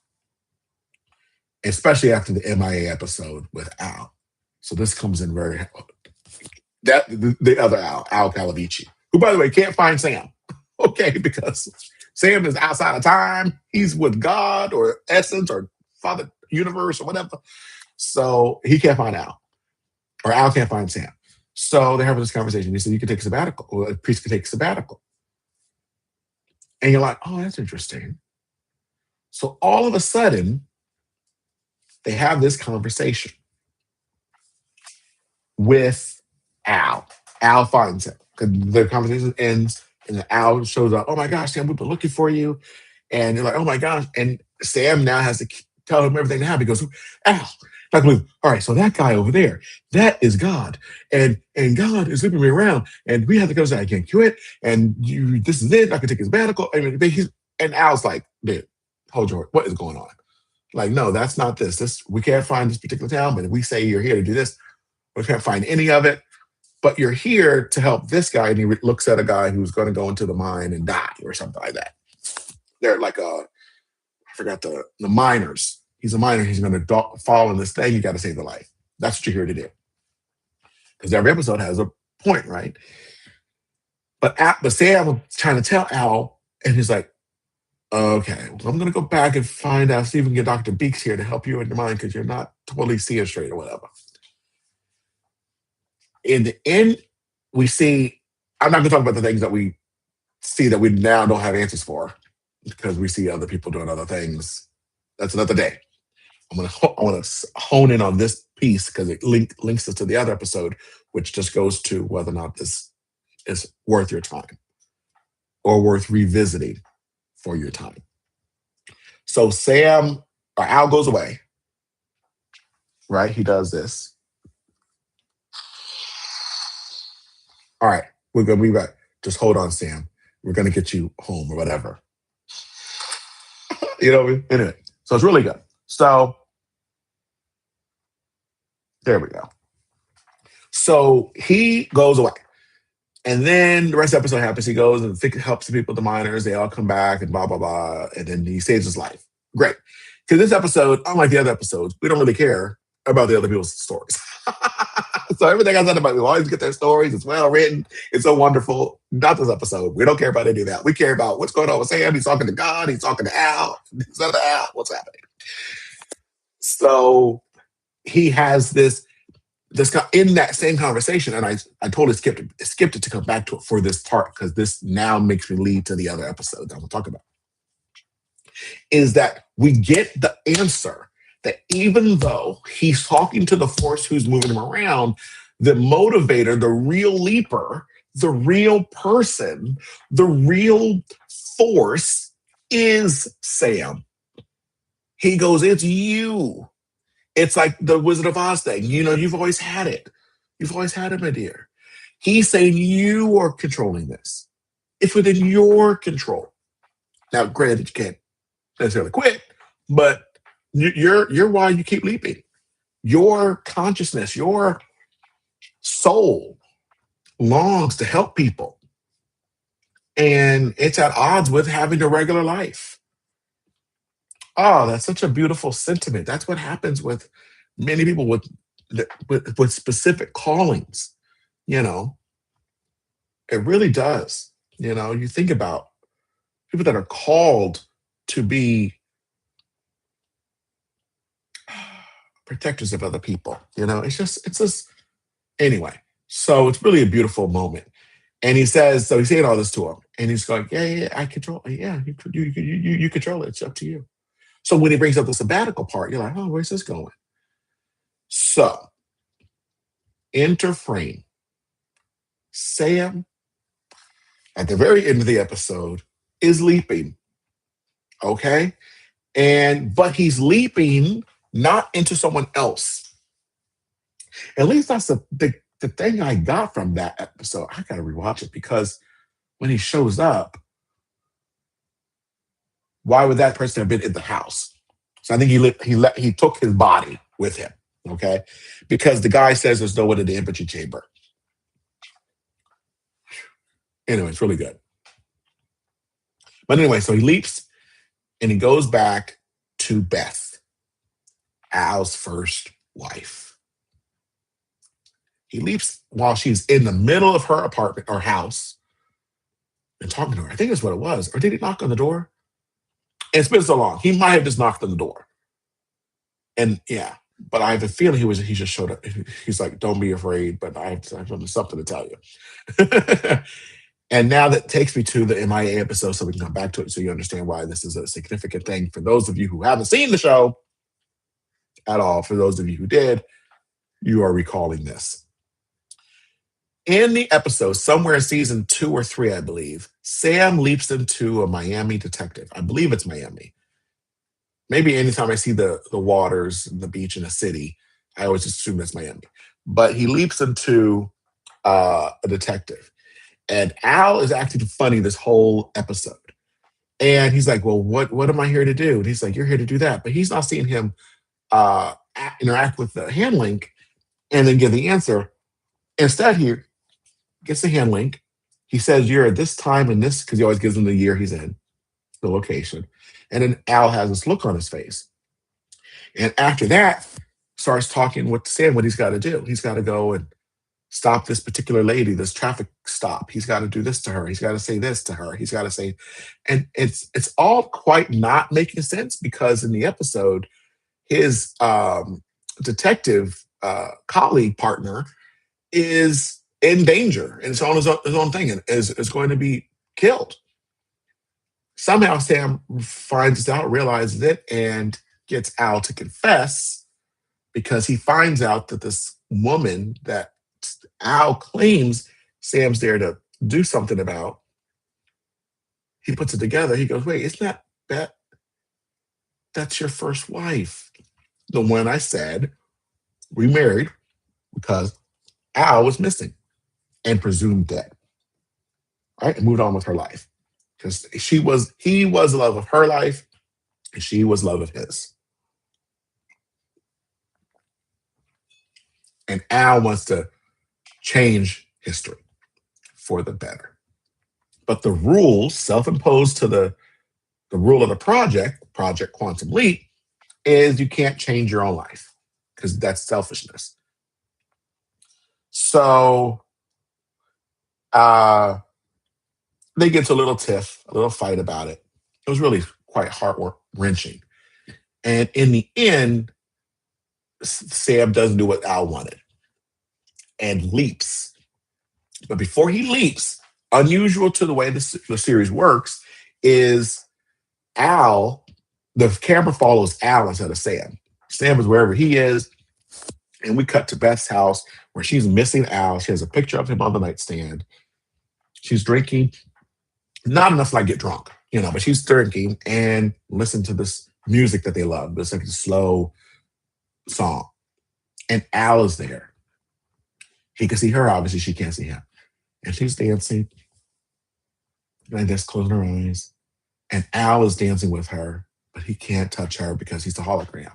especially after the M.I.A. episode with Al. So this comes in the other Al Calavici, who by the way can't find Sam, okay, because Sam is outside of time. He's with God or Essence or Father Universe or whatever. So he can't find Al, or Al can't find Sam. So they're having this conversation. He said, you can take a sabbatical, or a priest can take a sabbatical. And you're like, oh, that's interesting. So all of a sudden, they have this conversation with Al. Al finds him. The conversation ends, and Al shows up. Oh my gosh, Sam, we've been looking for you. And you're like, oh my gosh. And Sam now has to tell him everything that happened. He goes, Al, Dr. Blue, all right, so that guy over there, that is God. And God is leaping me around. And we have to go say, I can't quit. And this is it. I can take his sabbatical. And Al's like, dude, hold your, what is going on? Like, no, that's not this. We can't find this particular town, but if we say you're here to do this, we can't find any of it. But you're here to help this guy. And he looks at a guy who's going to go into the mine and die or something like that. They're like I forgot the miners. He's a miner. He's going to fall in this thing. You got to save the life. That's what you're here to do. Because every episode has a point, right? But Sam was trying to tell Al, and he's like, okay, well, I'm going to go back and find out, see if we can get Dr. Beeks here to help you in your mind because you're not totally seeing straight or whatever. In the end, we see, I'm not going to talk about the things that we see that we now don't have answers for because we see other people doing other things. That's another day. I want to hone in on this piece because it links us to the other episode, which just goes to whether or not this is worth your time or worth revisiting for your time. So Sam or Al goes away, right? He does this. All right, we're gonna be back. Just hold on, Sam. We're gonna get you home or whatever. You know what I mean? Anyway, so it's really good. So there we go. So he goes away. And then the rest of the episode happens. He goes and helps the people, the miners. They all come back and blah, blah, blah. And then he saves his life. Great. Because this episode, unlike the other episodes, we don't really care about the other people's stories. So everything I said about, we always get their stories. It's well written. It's so wonderful. Not this episode. We don't care about any of that. We care about what's going on with Sam. He's talking to God. He's talking to Al. He's talking to Al. What's happening? So he has this in that same conversation, and I totally skipped it to come back to it for this part because this now makes me lead to the other episode that I'm going to talk about. Is that we get the answer that even though he's talking to the force who's moving him around, the motivator, the real leaper, the real person, the real force is Sam. He goes, it's you. It's like the Wizard of Oz thing. You know, you've always had it. You've always had it, my dear. He's saying you are controlling this. It's within your control. Now, granted, you can't necessarily quit, but you're why you keep leaping. Your consciousness, your soul longs to help people. And it's at odds with having a regular life. Oh, that's such a beautiful sentiment. That's what happens with many people with specific callings. You know, it really does. You know, you think about people that are called to be protectors of other people. You know, it's just anyway. So it's really a beautiful moment. And he says, so he's saying all this to him, and he's going, yeah, I control. Yeah, you control it. It's up to you. So when he brings up the sabbatical part, you're like, oh, where's this going? So, enter frame. Sam, at the very end of the episode, is leaping. Okay? But he's leaping not into someone else. At least that's the thing I got from that episode. I gotta rewatch it because when he shows up, why would that person have been in the house? So I think he took his body with him, okay? Because the guy says there's no one in the infantry chamber. Anyway, it's really good. But anyway, so he leaps and he goes back to Beth, Al's first wife. He leaps while she's in the middle of her apartment or house and talking to her. I think that's what it was. Or did he knock on the door? It's been so long. He might have just knocked on the door. And yeah, but I have a feeling he just showed up. He's like, don't be afraid, but I have something to tell you. And now that takes me to the M.I.A. episode, so we can come back to it so you understand why this is a significant thing for those of you who haven't seen the show at all. For those of you who did, you are recalling this. In the episode, somewhere in season 2 or 3, I believe, Sam leaps into a Miami detective. I believe it's Miami. Maybe anytime I see the waters, the beach in a city, I always assume that's Miami. But he leaps into a detective. And Al is acting funny this whole episode. And he's like, well, what am I here to do? And he's like, you're here to do that. But he's not seeing him interact with the hand link and then give the answer. Instead, he gets the hand link. He says, you're at this time in this, because he always gives him the year he's in, the location. And then Al has this look on his face. And after that, starts talking with Sam what he's got to do. He's got to go and stop this particular lady, this traffic stop. He's got to do this to her. He's got to say this to her. He's got to say, and it's all quite not making sense because in the episode, his detective colleague partner is in danger and it's on his own thing and is going to be killed. Somehow Sam finds this out, realizes it, and gets Al to confess because he finds out that this woman that Al claims Sam's there to do something about, he puts it together. He goes, wait, isn't that Beth? That's your first wife. The one I said remarried because Al was missing and presumed dead. Right? And moved on with her life. Because he was the love of her life, and she was love of his. And Al wants to change history for the better. But the rules self-imposed to the rule of the Project Quantum Leap, is you can't change your own life because that's selfishness. So they get to a little tiff, a little fight about it. It was really quite heart-wrenching. And in the end, Sam doesn't do what Al wanted and leaps. But before he leaps, unusual to the way the series works, is Al, the camera follows Al instead of Sam. Sam is wherever he is. And we cut to Beth's house where she's missing Al. She has a picture of him on the nightstand. She's drinking, not enough to like get drunk, but she's drinking and listen to this music that they love. It's like a slow song. And Al is there. He can see her, obviously she can't see him. And she's dancing. And just closing her eyes. And Al is dancing with her, but he can't touch her because he's a hologram.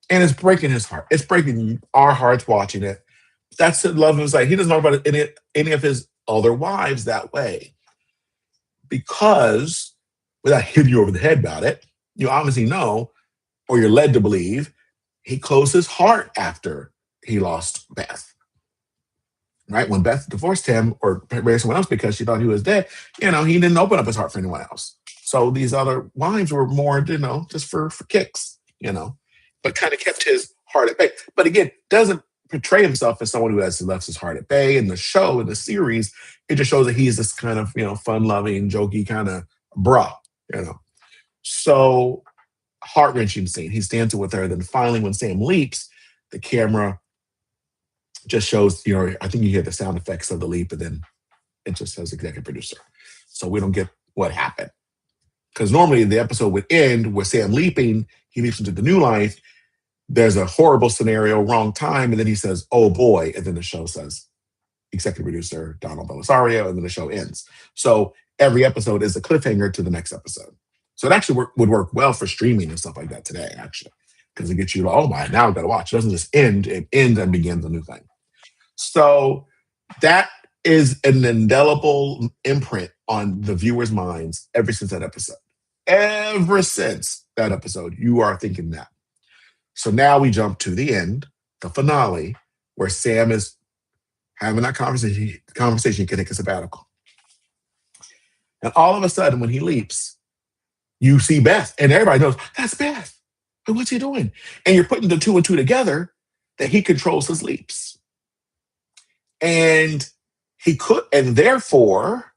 And it's breaking his heart. It's breaking our hearts watching it. That's the love of his life. He doesn't know about any of his other wives that way. Because, without hitting you over the head about it, you obviously know, or you're led to believe, he closed his heart after he lost Beth. Right? When Beth divorced him or married someone else because she thought he was dead, he didn't open up his heart for anyone else. So these other wives were more, just for kicks, but kind of kept his heart at bay. But again, doesn't portray himself as someone who has left his heart at bay. In the show, in the series, it just shows that he's this kind of, fun-loving, jokey kind of bra, So heart-wrenching scene. He's dancing with her. Then finally, when Sam leaps, the camera just shows, I think you hear the sound effects of the leap, and then it just says executive producer. So we don't get what happened. Because normally the episode would end with Sam leaping, he leaps into the new life, there's a horrible scenario, wrong time, and then he says, oh boy, and then the show says, executive producer, Donald Belisario, and then the show ends. So every episode is a cliffhanger to the next episode. So it actually would work well for streaming and stuff like that today, actually. Because it gets you like, oh my, now I've got to watch. It doesn't just end, it ends and begins a new thing. So that is an indelible imprint on the viewers' minds ever since that episode. Ever since that episode, you are thinking that. So now we jump to the end, the finale, where Sam is having that conversation can take a sabbatical. And all of a sudden, when he leaps, you see Beth, and everybody knows, that's Beth. What's he doing? And you're putting the two and two together that he controls his leaps. And he could, and therefore,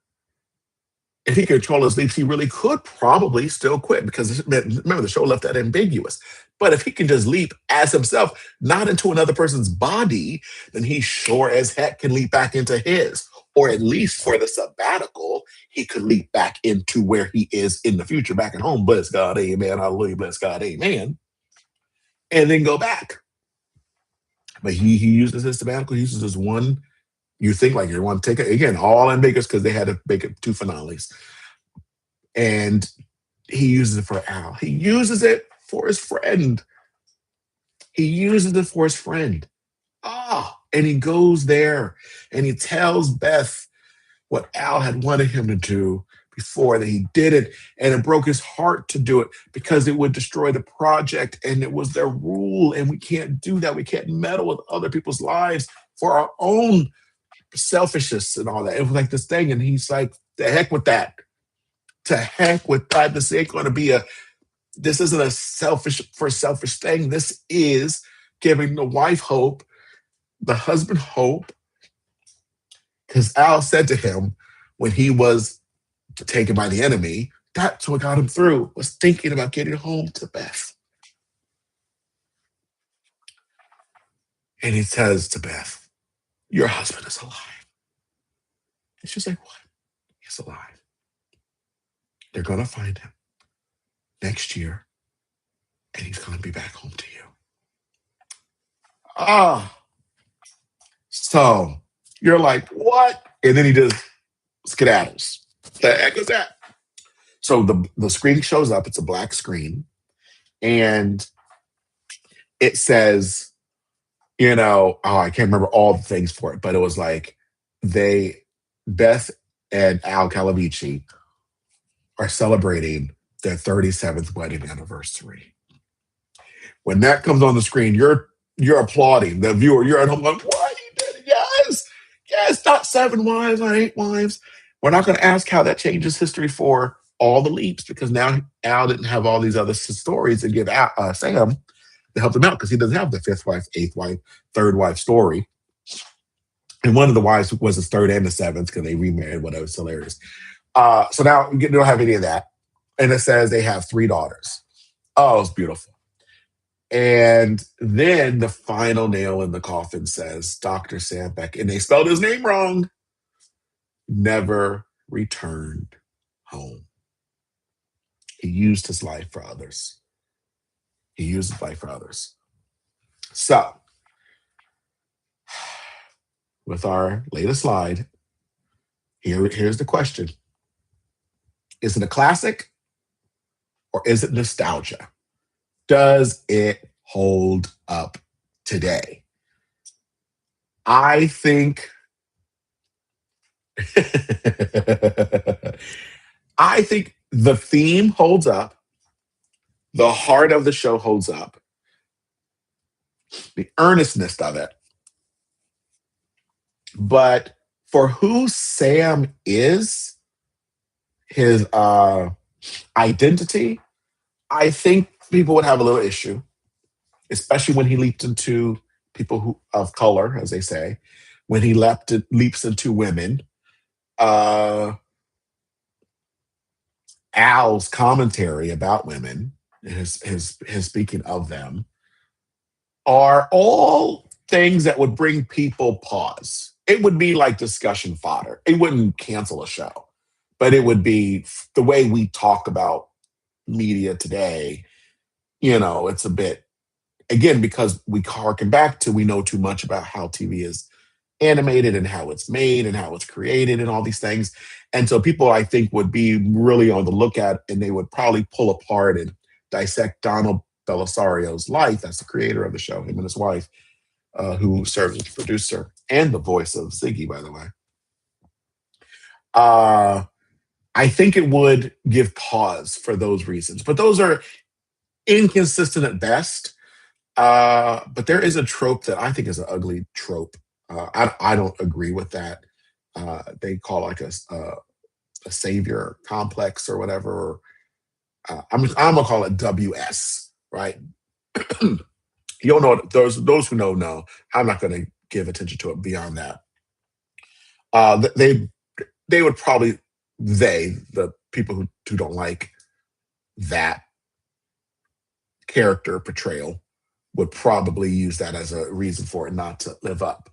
if he could control his leaps, he really could probably still quit because remember, the show left that ambiguous. But if he can just leap as himself, not into another person's body, then he sure as heck can leap back into his. Or at least for the sabbatical, he could leap back into where he is in the future, back at home. Bless God, amen, hallelujah, bless God, amen. And then go back. But he uses his sabbatical, he uses this one. You think like you want to take it again, all in Vegas because they had to make it 2 finales. And he uses it for Al. He uses it for his friend. And he goes there and he tells Beth what Al had wanted him to do before that he did it. And it broke his heart to do it because it would destroy the project and it was their rule. And we can't do that. We can't meddle with other people's lives for our own selfishness and all that. It was like this thing, and he's like, "The heck with that! To heck with that! This ain't going to be this isn't a selfish thing. This is giving the wife hope, the husband hope, Because Al said to him when he was taken by the enemy, that's what got him through, was thinking about getting home to Beth. And he says to Beth, your husband is alive. And she's like, what? He's alive. They're going to find him next year, and he's going to be back home to you. Ah, so you're like, what? And then he just skedaddles. The heck is that? So the screen shows up. It's a black screen. And it says, I can't remember all the things for it, but it was like Beth and Al Calavici are celebrating their 37th wedding anniversary. When that comes on the screen, you're applauding. The viewer, you're at home like, what? He did it. Yes, not 7 wives, not 8 wives. We're not going to ask how that changes history for all the leaps, because now Al didn't have all these other stories to give Sam to help him out, because he doesn't have the 5th wife, 8th wife, 3rd wife story. And one of the wives was his 3rd and the 7th because they remarried, whatever. It's hilarious. So now you don't have any of that. And it says they have 3 daughters. Oh, it's beautiful. And then the final nail in the coffin says, Dr. Sam Beckett, and they spelled his name wrong, never returned home. He used his life for others. So, with our latest slide, here's the question. Is it a classic or is it nostalgia? Does it hold up today? I think I think the theme holds up. The heart of the show holds up. The earnestness of it. But for who Sam is, his identity, I think people would have a little issue, especially when he leaped into people of color, as they say, when he leaps into women. Al's commentary about women, his speaking of them, are all things that would bring people pause. It would be like discussion fodder. It wouldn't cancel a show, but it would be the way we talk about media today. It's a bit, again, because we harken back to, we know too much about how TV is animated and how it's made and how it's created and all these things. And so people, I think, would be really on the lookout, and they would probably pull apart and dissect Donald Belisario's life. That's the creator of the show, him and his wife, who serves as producer and the voice of Ziggy, by the way. I think it would give pause for those reasons. But those are inconsistent at best. But there is a trope that I think is an ugly trope. I don't agree with that. They call like a savior complex or whatever. I'm gonna call it WS, right? You'll know, those who know. I'm not gonna give attention to it beyond that. They would probably, the people who don't like that character portrayal, would probably use that as a reason for it not to live up.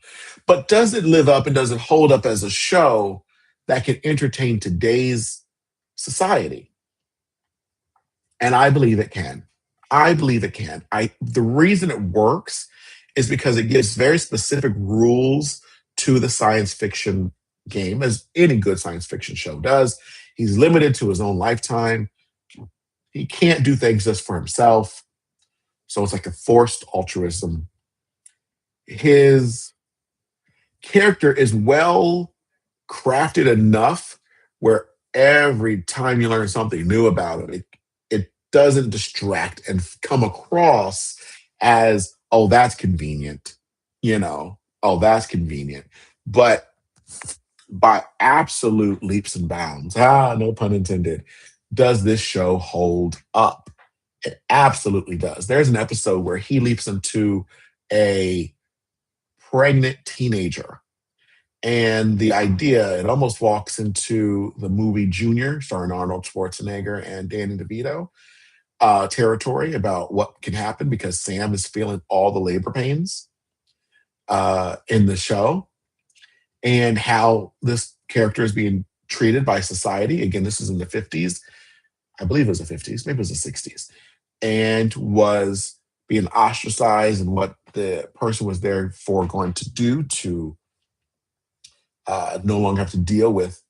But does it live up, and does it hold up as a show that can entertain today's society? And I believe it can. The reason it works is because it gives very specific rules to the science fiction game, as any good science fiction show does. He's limited to his own lifetime. He can't do things just for himself. So it's like a forced altruism. His character is well crafted enough where every time you learn something new about it doesn't distract and come across as, oh, that's convenient. Oh, that's convenient. But by absolute leaps and bounds, no pun intended, does this show hold up? It absolutely does. There's an episode where he leaps into a pregnant teenager, And the idea, it almost walks into the movie Junior, starring Arnold Schwarzenegger and Danny DeVito, territory about what can happen because Sam is feeling all the labor pains in the show, and how this character is being treated by society. Again, this is in the 50s. I believe it was the 50s, maybe it was the 60s, and was being ostracized, and what the person was there for going to do to no longer have to deal with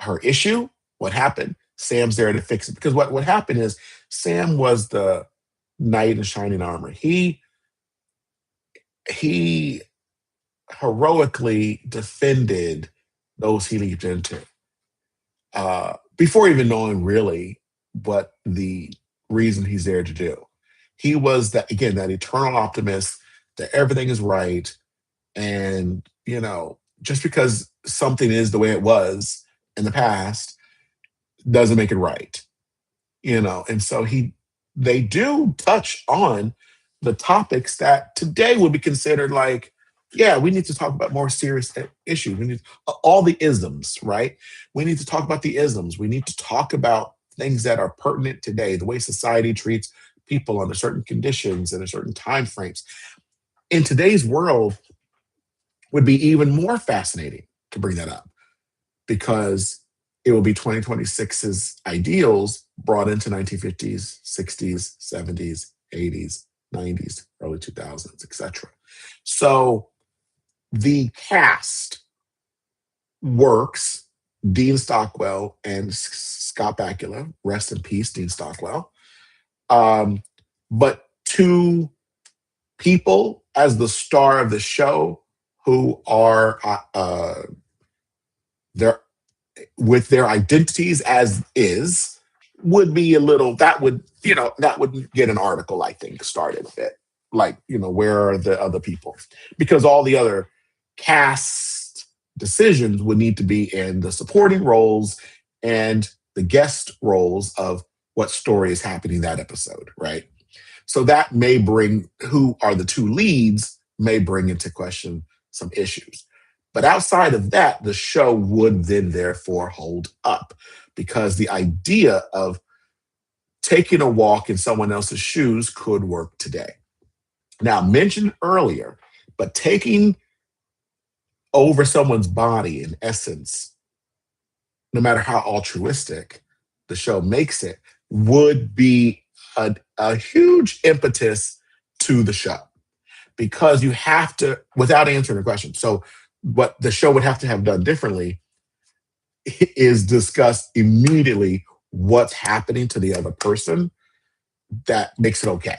her issue. What happened? Sam's there to fix it. Because what happened is Sam was the knight in shining armor. He heroically defended those he leaped into, before even knowing really what the reason he's there to do. He was that, again, that eternal optimist that everything is right. And, just because something is the way it was in the past doesn't make it right. And so they do touch on the topics that today would be considered like, yeah, we need to talk about more serious issues. We need all the isms, right? We need to talk about the isms. We need to talk about things that are pertinent today, the way society treats people under certain conditions and in certain time frames. In today's world, would be even more fascinating to bring that up, because it will be 2026's ideals brought into 1950s, 60s, 70s, 80s, 90s, early 2000s, etc. So the cast works. Dean Stockwell and Scott Bakula, rest in peace, Dean Stockwell. But two people as the star of the show who are their with their identities as is would be a little, that would get an article, I think, started a bit. Like, where are the other people? Because all the other cast decisions would need to be in the supporting roles and the guest roles of what story is happening that episode, right? So that may bring, who are the two leads, may bring into question some issues. But outside of that, the show would then therefore hold up, because the idea of taking a walk in someone else's shoes could work today. Now, mentioned earlier, but taking over someone's body, in essence, no matter how altruistic the show makes it, would be a huge impetus to the show, because you have to, without answering the question. So what the show would have to have done differently is discuss immediately what's happening to the other person that makes it okay.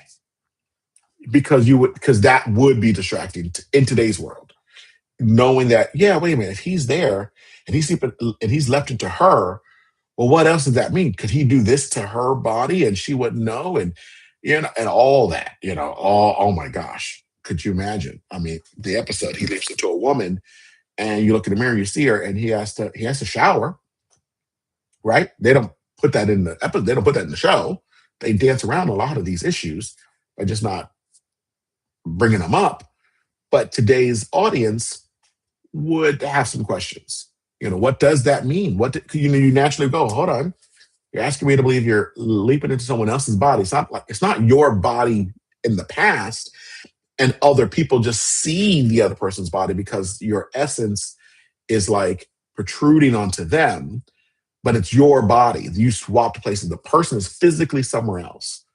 Because that would be distracting in today's world. Knowing that, yeah, wait a minute, if he's there and he's sleeping and he's left it to her, well, what else does that mean? Could he do this to her body and she wouldn't know? And and all that, oh my gosh. Could you imagine? I mean, the episode, he leaps into a woman, and you look in the mirror, you see her, and he has to shower, right? They don't put that in the episode, they don't put that in the show. They dance around a lot of these issues by just not bringing them up. But today's audience would have some questions. What does that mean? You naturally go, hold on. You're asking me to believe you're leaping into someone else's body. It's not your body in the past, and other people just see the other person's body because your essence is like protruding onto them, but it's your body. You swapped places. The person is physically somewhere else,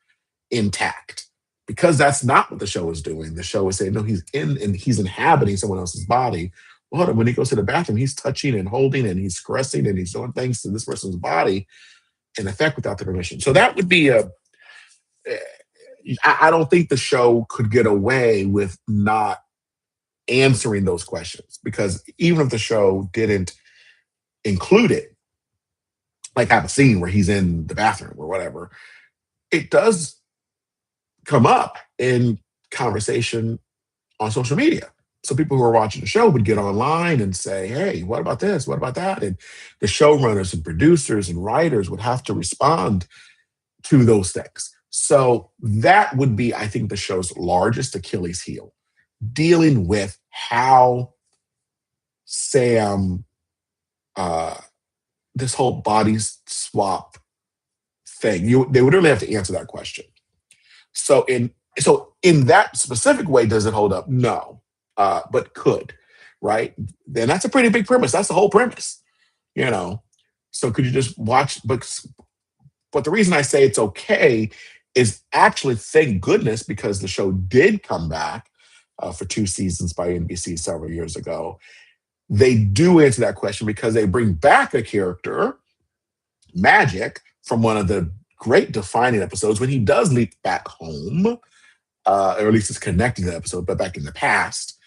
intact. Because that's not what the show is doing. The show is saying, no, he's in and he's inhabiting someone else's body. Well, when he goes to the bathroom, he's touching and holding and he's caressing and he's doing things to this person's body, in effect, without the permission. So that would be I don't think the show could get away with not answering those questions, because even if the show didn't include it, like have a scene where he's in the bathroom or whatever, it does come up in conversation on social media. So people who are watching the show would get online and say, hey, what about this? What about that? And the showrunners and producers and writers would have to respond to those things. So that would be, I think, the show's largest Achilles heel, dealing with how Sam, uh, this whole body swap thing. They would really have to answer that question. So in that specific way, does it hold up? No, but could, right? Then that's a pretty big premise. That's the whole premise, you know. So could you just watch? But the reason I say it's okay is actually thank goodness because the show did come back for 2 seasons by NBC several years ago. They do answer that question because they bring back a character, Magic, from one of the great defining episodes when he does leap back home, or at least it's connected to the episode, but back in the past,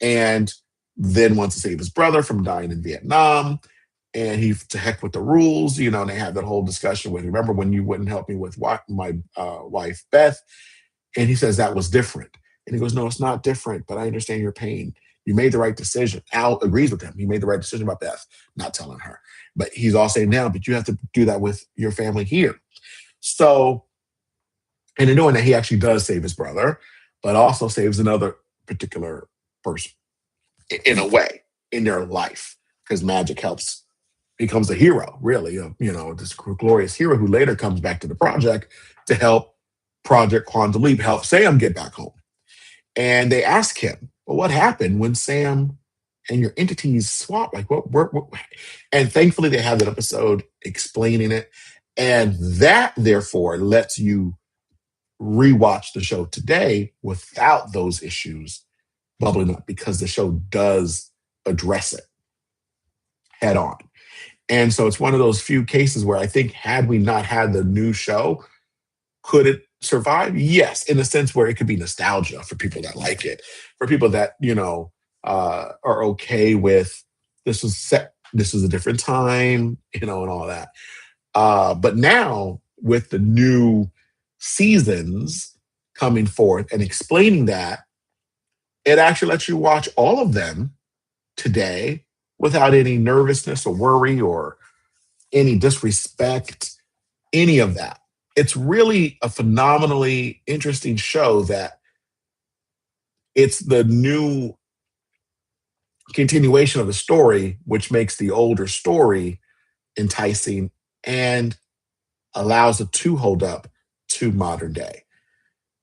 and then wants to save his brother from dying in Vietnam. And he to heck with the rules, and they have that whole discussion with, remember when you wouldn't help me with my wife, Beth? And he says that was different. And he goes, no, it's not different, but I understand your pain. You made the right decision. Al agrees with him. He made the right decision about Beth, not telling her. But he's all saying now, but you have to do that with your family here. So, and in doing that, he actually does save his brother, but also saves another particular person in a way in their life because Magic helps, becomes a hero, really, this glorious hero who later comes back to the project to help Project Quantum Leap, help Sam get back home. And they ask him, well, what happened when Sam and your entities swap? Like, what? And thankfully, they have that episode explaining it. And that, therefore, lets you rewatch the show today without those issues bubbling up because the show does address it head on. And so it's one of those few cases where I think had we not had the new show, could it survive? Yes, in a sense where it could be nostalgia for people that like it, for people that are okay with this was set, this was a different time, and all that. But now with the new seasons coming forth and explaining that, it actually lets you watch all of them today without any nervousness or worry or any disrespect, any of that. It's really a phenomenally interesting show that it's the new continuation of the story, which makes the older story enticing and allows it to hold up to modern day.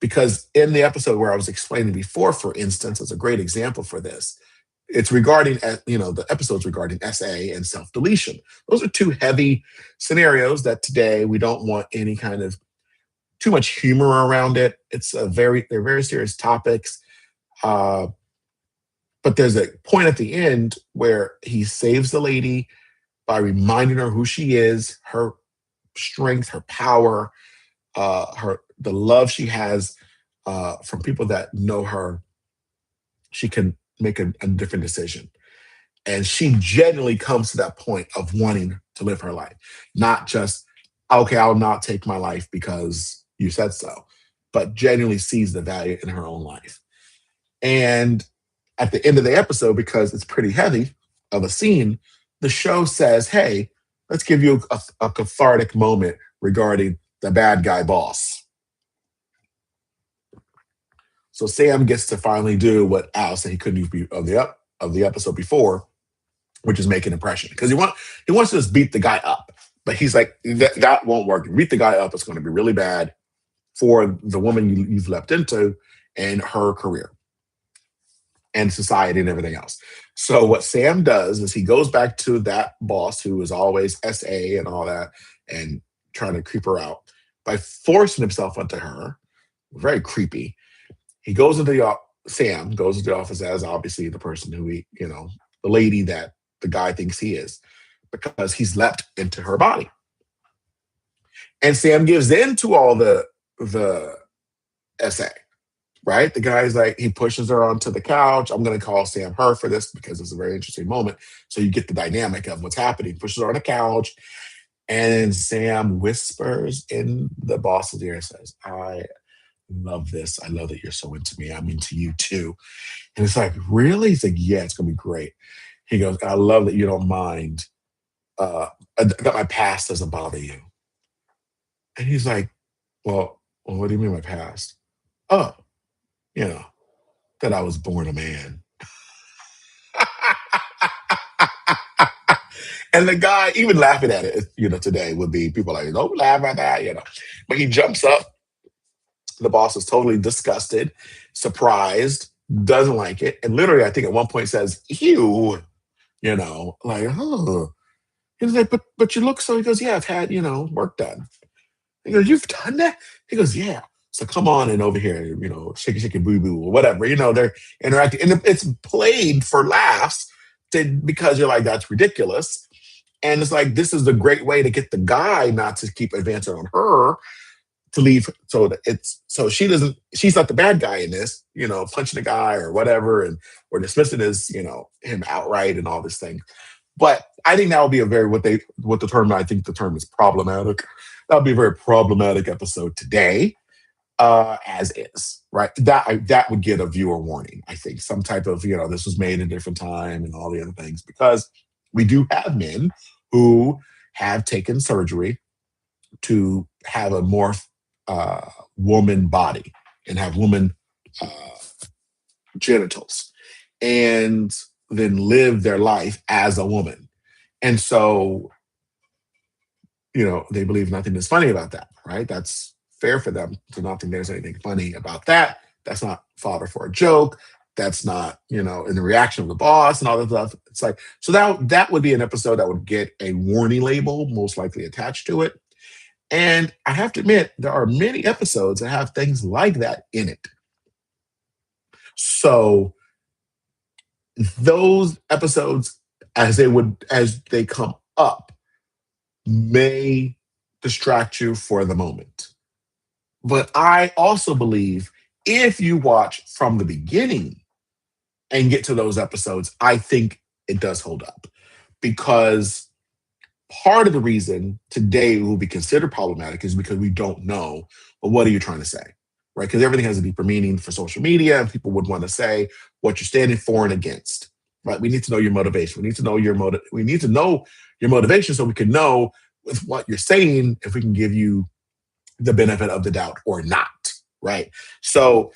Because in the episode where I was explaining before, for instance, as a great example for this, it's regarding, the episodes regarding SA and self-deletion. Those are two heavy scenarios that today we don't want any kind of too much humor around it. They're very serious topics. But there's a point at the end where he saves the lady by reminding her who she is, her strength, her power, the love she has from people that know her. She can make a different decision. And she genuinely comes to that point of wanting to live her life. Not just, okay, I'll not take my life because you said so, but genuinely sees the value in her own life. And at the end of the episode, because it's pretty heavy of a scene, the show says, hey, let's give you a cathartic moment regarding the bad guy boss. So Sam gets to finally do what Al said he couldn't do of the episode before, which is make an impression. Because he wants to just beat the guy up. But he's like, that won't work. Beat the guy up, it's going to be really bad for the woman you've leapt into and her career and society and everything else. So what Sam does is he goes back to that boss who is always SA and all that and trying to creep her out by forcing himself onto her. Very creepy. He goes into Sam goes into the office as obviously the person who the lady that the guy thinks he is because he's leapt into her body. And Sam gives in to all the SA, right? The guy's like, he pushes her onto the couch. I'm going to call Sam her for this because it's a very interesting moment. So you get the dynamic of what's happening. Pushes her on the couch. And Sam whispers in the boss's ear and says, I love this. I love that you're so into me. I'm into you too. And it's like, really? He's like, yeah, it's going to be great. He goes, I love that you don't mind that my past doesn't bother you. And he's like, well, what do you mean my past? Oh, that I was born a man. And the guy, even laughing at it, today would be people like, don't laugh at that. But he jumps up. The boss is totally disgusted, surprised, doesn't like it. And literally, I think at one point says, ew, like, oh. He's like, but you look so, he goes, yeah, I've had, work done. He goes, you've done that? He goes, yeah. So come on in over here, shake it, shake it, boo boo, or whatever. They're interacting. And it's played for laughs because you're like, that's ridiculous. And it's like, this is the great way to get the guy not to keep advancing on her, to leave. So she's not the bad guy in this, punching the guy or whatever, or dismissing his, him outright and all this thing. But I think that would be I think the term is problematic. That would be a very problematic episode today, as is, right? That would get a viewer warning, I think. Some type of, this was made in a different time and all the other things, because we do have men who have taken surgery to have a more woman body and have woman genitals, and then live their life as a woman. And so, they believe nothing is funny about that, right? That's fair for them to not think there's anything funny about that. That's not fodder for a joke. That's not, in the reaction of the boss and all that stuff. It's like, so that would be an episode that would get a warning label most likely attached to it. And I have to admit, there are many episodes that have things like that in it. So those episodes, as they come up, may distract you for the moment. But I also believe if you watch from the beginning and get to those episodes, I think it does hold up. Because part of the reason today will be considered problematic is because we don't know, well, what are you trying to say? Right? Because everything has a deeper meaning for social media, and people would want to say what you're standing for and against. Right? We need to know your motivation. We need to know your motivation so we can know with what you're saying if we can give you the benefit of the doubt or not. Right? So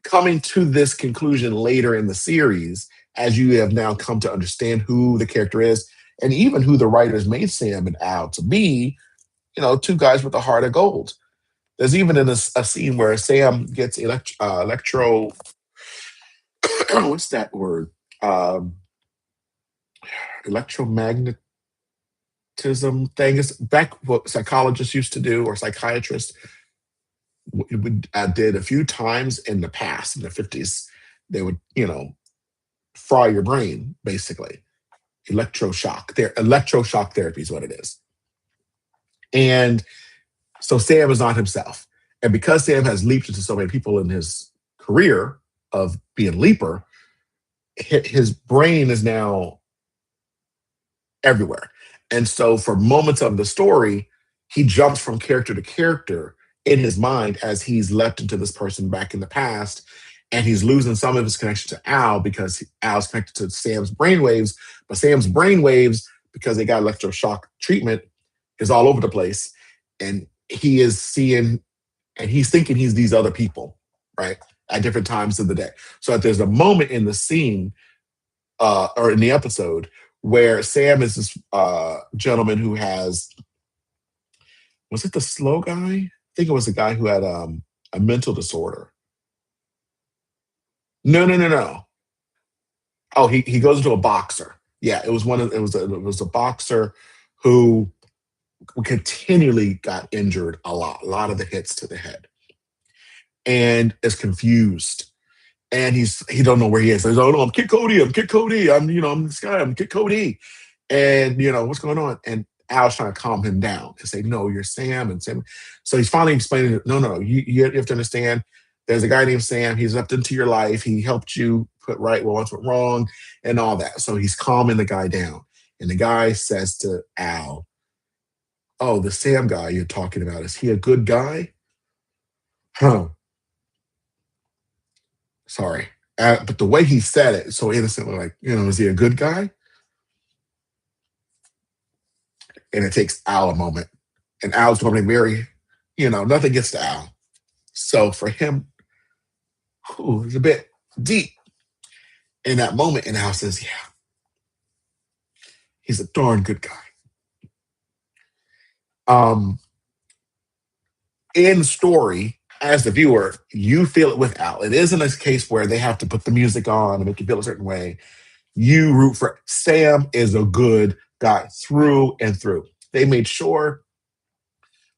coming to this conclusion later in the series, as you have now come to understand who the character is, and even who the writers made Sam and Al to be, two guys with a heart of gold. There's even a scene where Sam gets electro, what's that word? Electromagnetism thing. Is back what psychologists used to do, or psychiatrists did a few times in the past, in the 50s. They would, fry your brain, basically. Electroshock therapy is what it is. And so Sam is not himself. And because Sam has leaped into so many people in his career of being leaper, his brain is now everywhere. And so for moments of the story, he jumps from character to character in his mind as he's leapt into this person back in the past. And he's losing some of his connection to Al because Al's connected to Sam's brainwaves. But Sam's brainwaves, because they got electroshock treatment, is all over the place. And he is seeing, and he's thinking he's these other people, right? At different times of the day. So there's a moment in the scene, or in the episode, where Sam is this gentleman who has, was it the slow guy? I think it was the guy who had a mental disorder. No. Oh, he goes into a boxer. Yeah, it was a boxer who continually got injured a lot of the hits to the head, and is confused. And he don't know where he is. So he's like, oh no, I'm Kid Cody. I'm this guy. I'm Kid Cody. And what's going on? And Al's trying to calm him down and say, no, you're Sam. And Sam. So he's finally explaining, no, you have to understand. There's a guy named Sam. He's upped into your life. He helped you put right what once went wrong and all that. So he's calming the guy down. And the guy says to Al, oh, the Sam guy you're talking about, is he a good guy? Huh. Sorry. But the way he said it, so innocently, like, is he a good guy? And it takes Al a moment. And Al's normally very, nothing gets to Al. So for him, it's a bit deep in that moment. And Al says, yeah. He's a darn good guy. Um, in story, as the viewer, you feel it with Al. It isn't a case where they have to put the music on and make you feel a certain way. You root for Sam is a good guy through and through. They made sure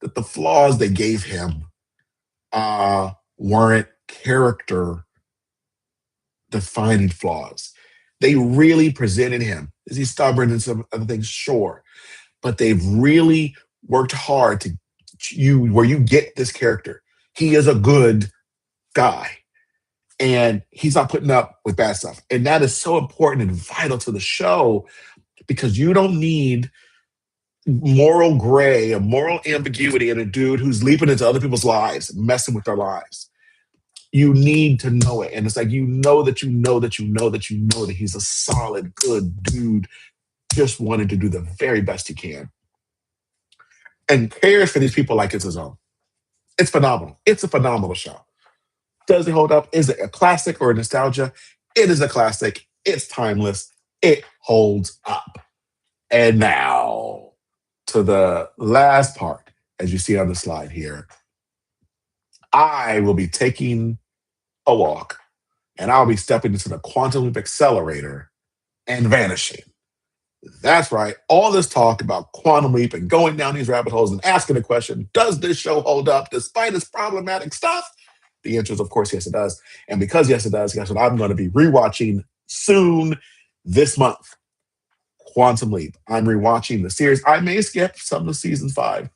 that the flaws they gave him weren't character defining flaws. They really presented him. Is he stubborn and some other things? Sure. But they've really worked hard to you where you get this character. He is a good guy and he's not putting up with bad stuff. And that is so important and vital to the show because you don't need moral gray, a moral ambiguity in a dude who's leaping into other people's lives, messing with their lives. You need to know it. And it's like, you know that you know that you know that you know that he's a solid, good dude, just wanting to do the very best he can. And cares for these people like it's his own. It's phenomenal. It's a phenomenal show. Does it hold up? Is it a classic or a nostalgia? It is a classic. It's timeless. It holds up. And now to the last part, as you see on the slide here. I will be taking a walk and I'll be stepping into the quantum leap accelerator and vanishing. That's right. All this talk about quantum leap and going down these rabbit holes and asking the question, does this show hold up despite its problematic stuff? The answer is, of course, yes, it does. And because yes, it does, guess what? I'm going to be rewatching soon this month. Quantum Leap. I'm rewatching the series. I may skip some of season 5.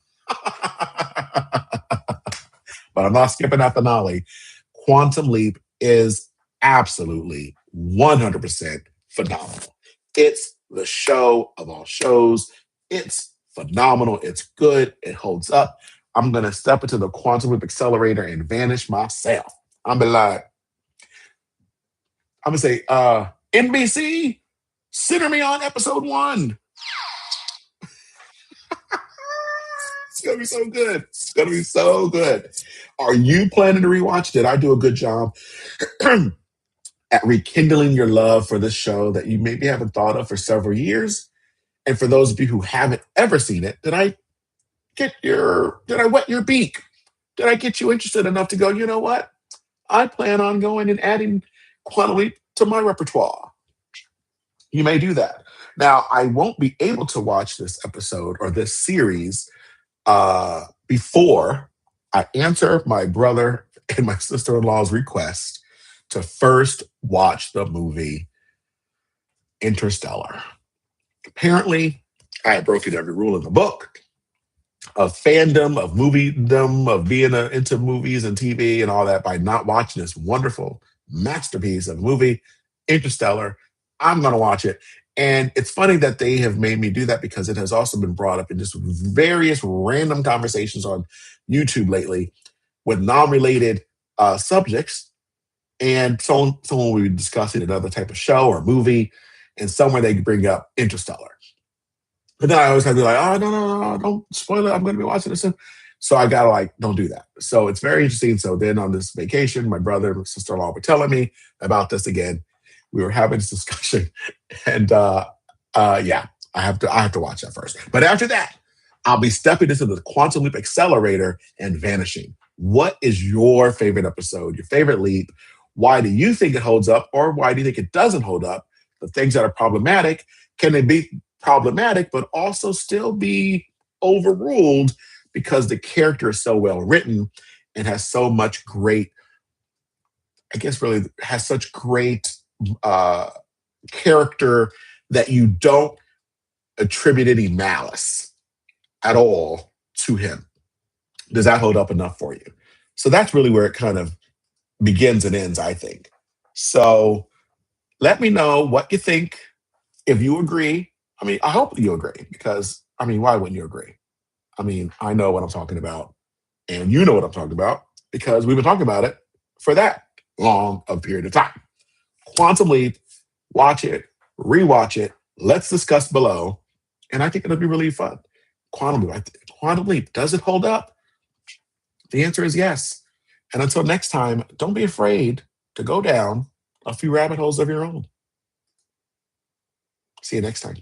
But I'm not skipping that finale. Quantum Leap is absolutely 100% phenomenal. It's the show of all shows. It's phenomenal. It's good. It holds up. I'm going to step into the quantum leap accelerator and vanish myself. I'm going to like, I'm going to say, NBC, center me on episode 1. It's going to be so good. It's going to be so good. Are you planning to rewatch? Did I do a good job at rekindling your love for this show that you maybe haven't thought of for several years? And for those of you who haven't ever seen it, did I wet your beak? Did I get you interested enough to go, you know what? I plan on going and adding Quantum Leap to my repertoire. You may do that. Now, I won't be able to watch this episode or this series before I answer my brother and my sister-in-law's request to first watch the movie Interstellar. Apparently, I had broken every rule in the book of fandom, of moviedom, of being into movies and TV and all that by not watching this wonderful masterpiece of a movie, Interstellar. I'm going to watch it. And it's funny that they have made me do that because it has also been brought up in just various random conversations on YouTube lately with non-related subjects. And someone will be discussing another type of show or movie, and somewhere they bring up Interstellar. But then I always have to be like, oh, no, don't spoil it. I'm going to be watching this soon. So I got to like, don't do that. So it's very interesting. So then on this vacation, my brother and sister-in-law were telling me about this again. We were having this discussion, and yeah, I have to watch that first. But after that, I'll be stepping into the quantum leap accelerator and vanishing. What is your favorite episode? Your favorite leap? Why do you think it holds up, or why do you think it doesn't hold up? The things that are problematic, can they be problematic, but also still be overruled because the character is so well written and has so much great, I guess, really has such great character that you don't attribute any malice at all to him. Does that hold up enough for you? So that's really where it kind of begins and ends, I think. So let me know what you think. If you agree, I mean, I hope you agree because, I mean, why wouldn't you agree? I mean, I know what I'm talking about and you know what I'm talking about because we've been talking about it for that long a period of time. Quantum Leap, watch it, rewatch it. Let's discuss below. And I think it'll be really fun. Quantum Leap, does it hold up? The answer is yes. And until next time, don't be afraid to go down a few rabbit holes of your own. See you next time.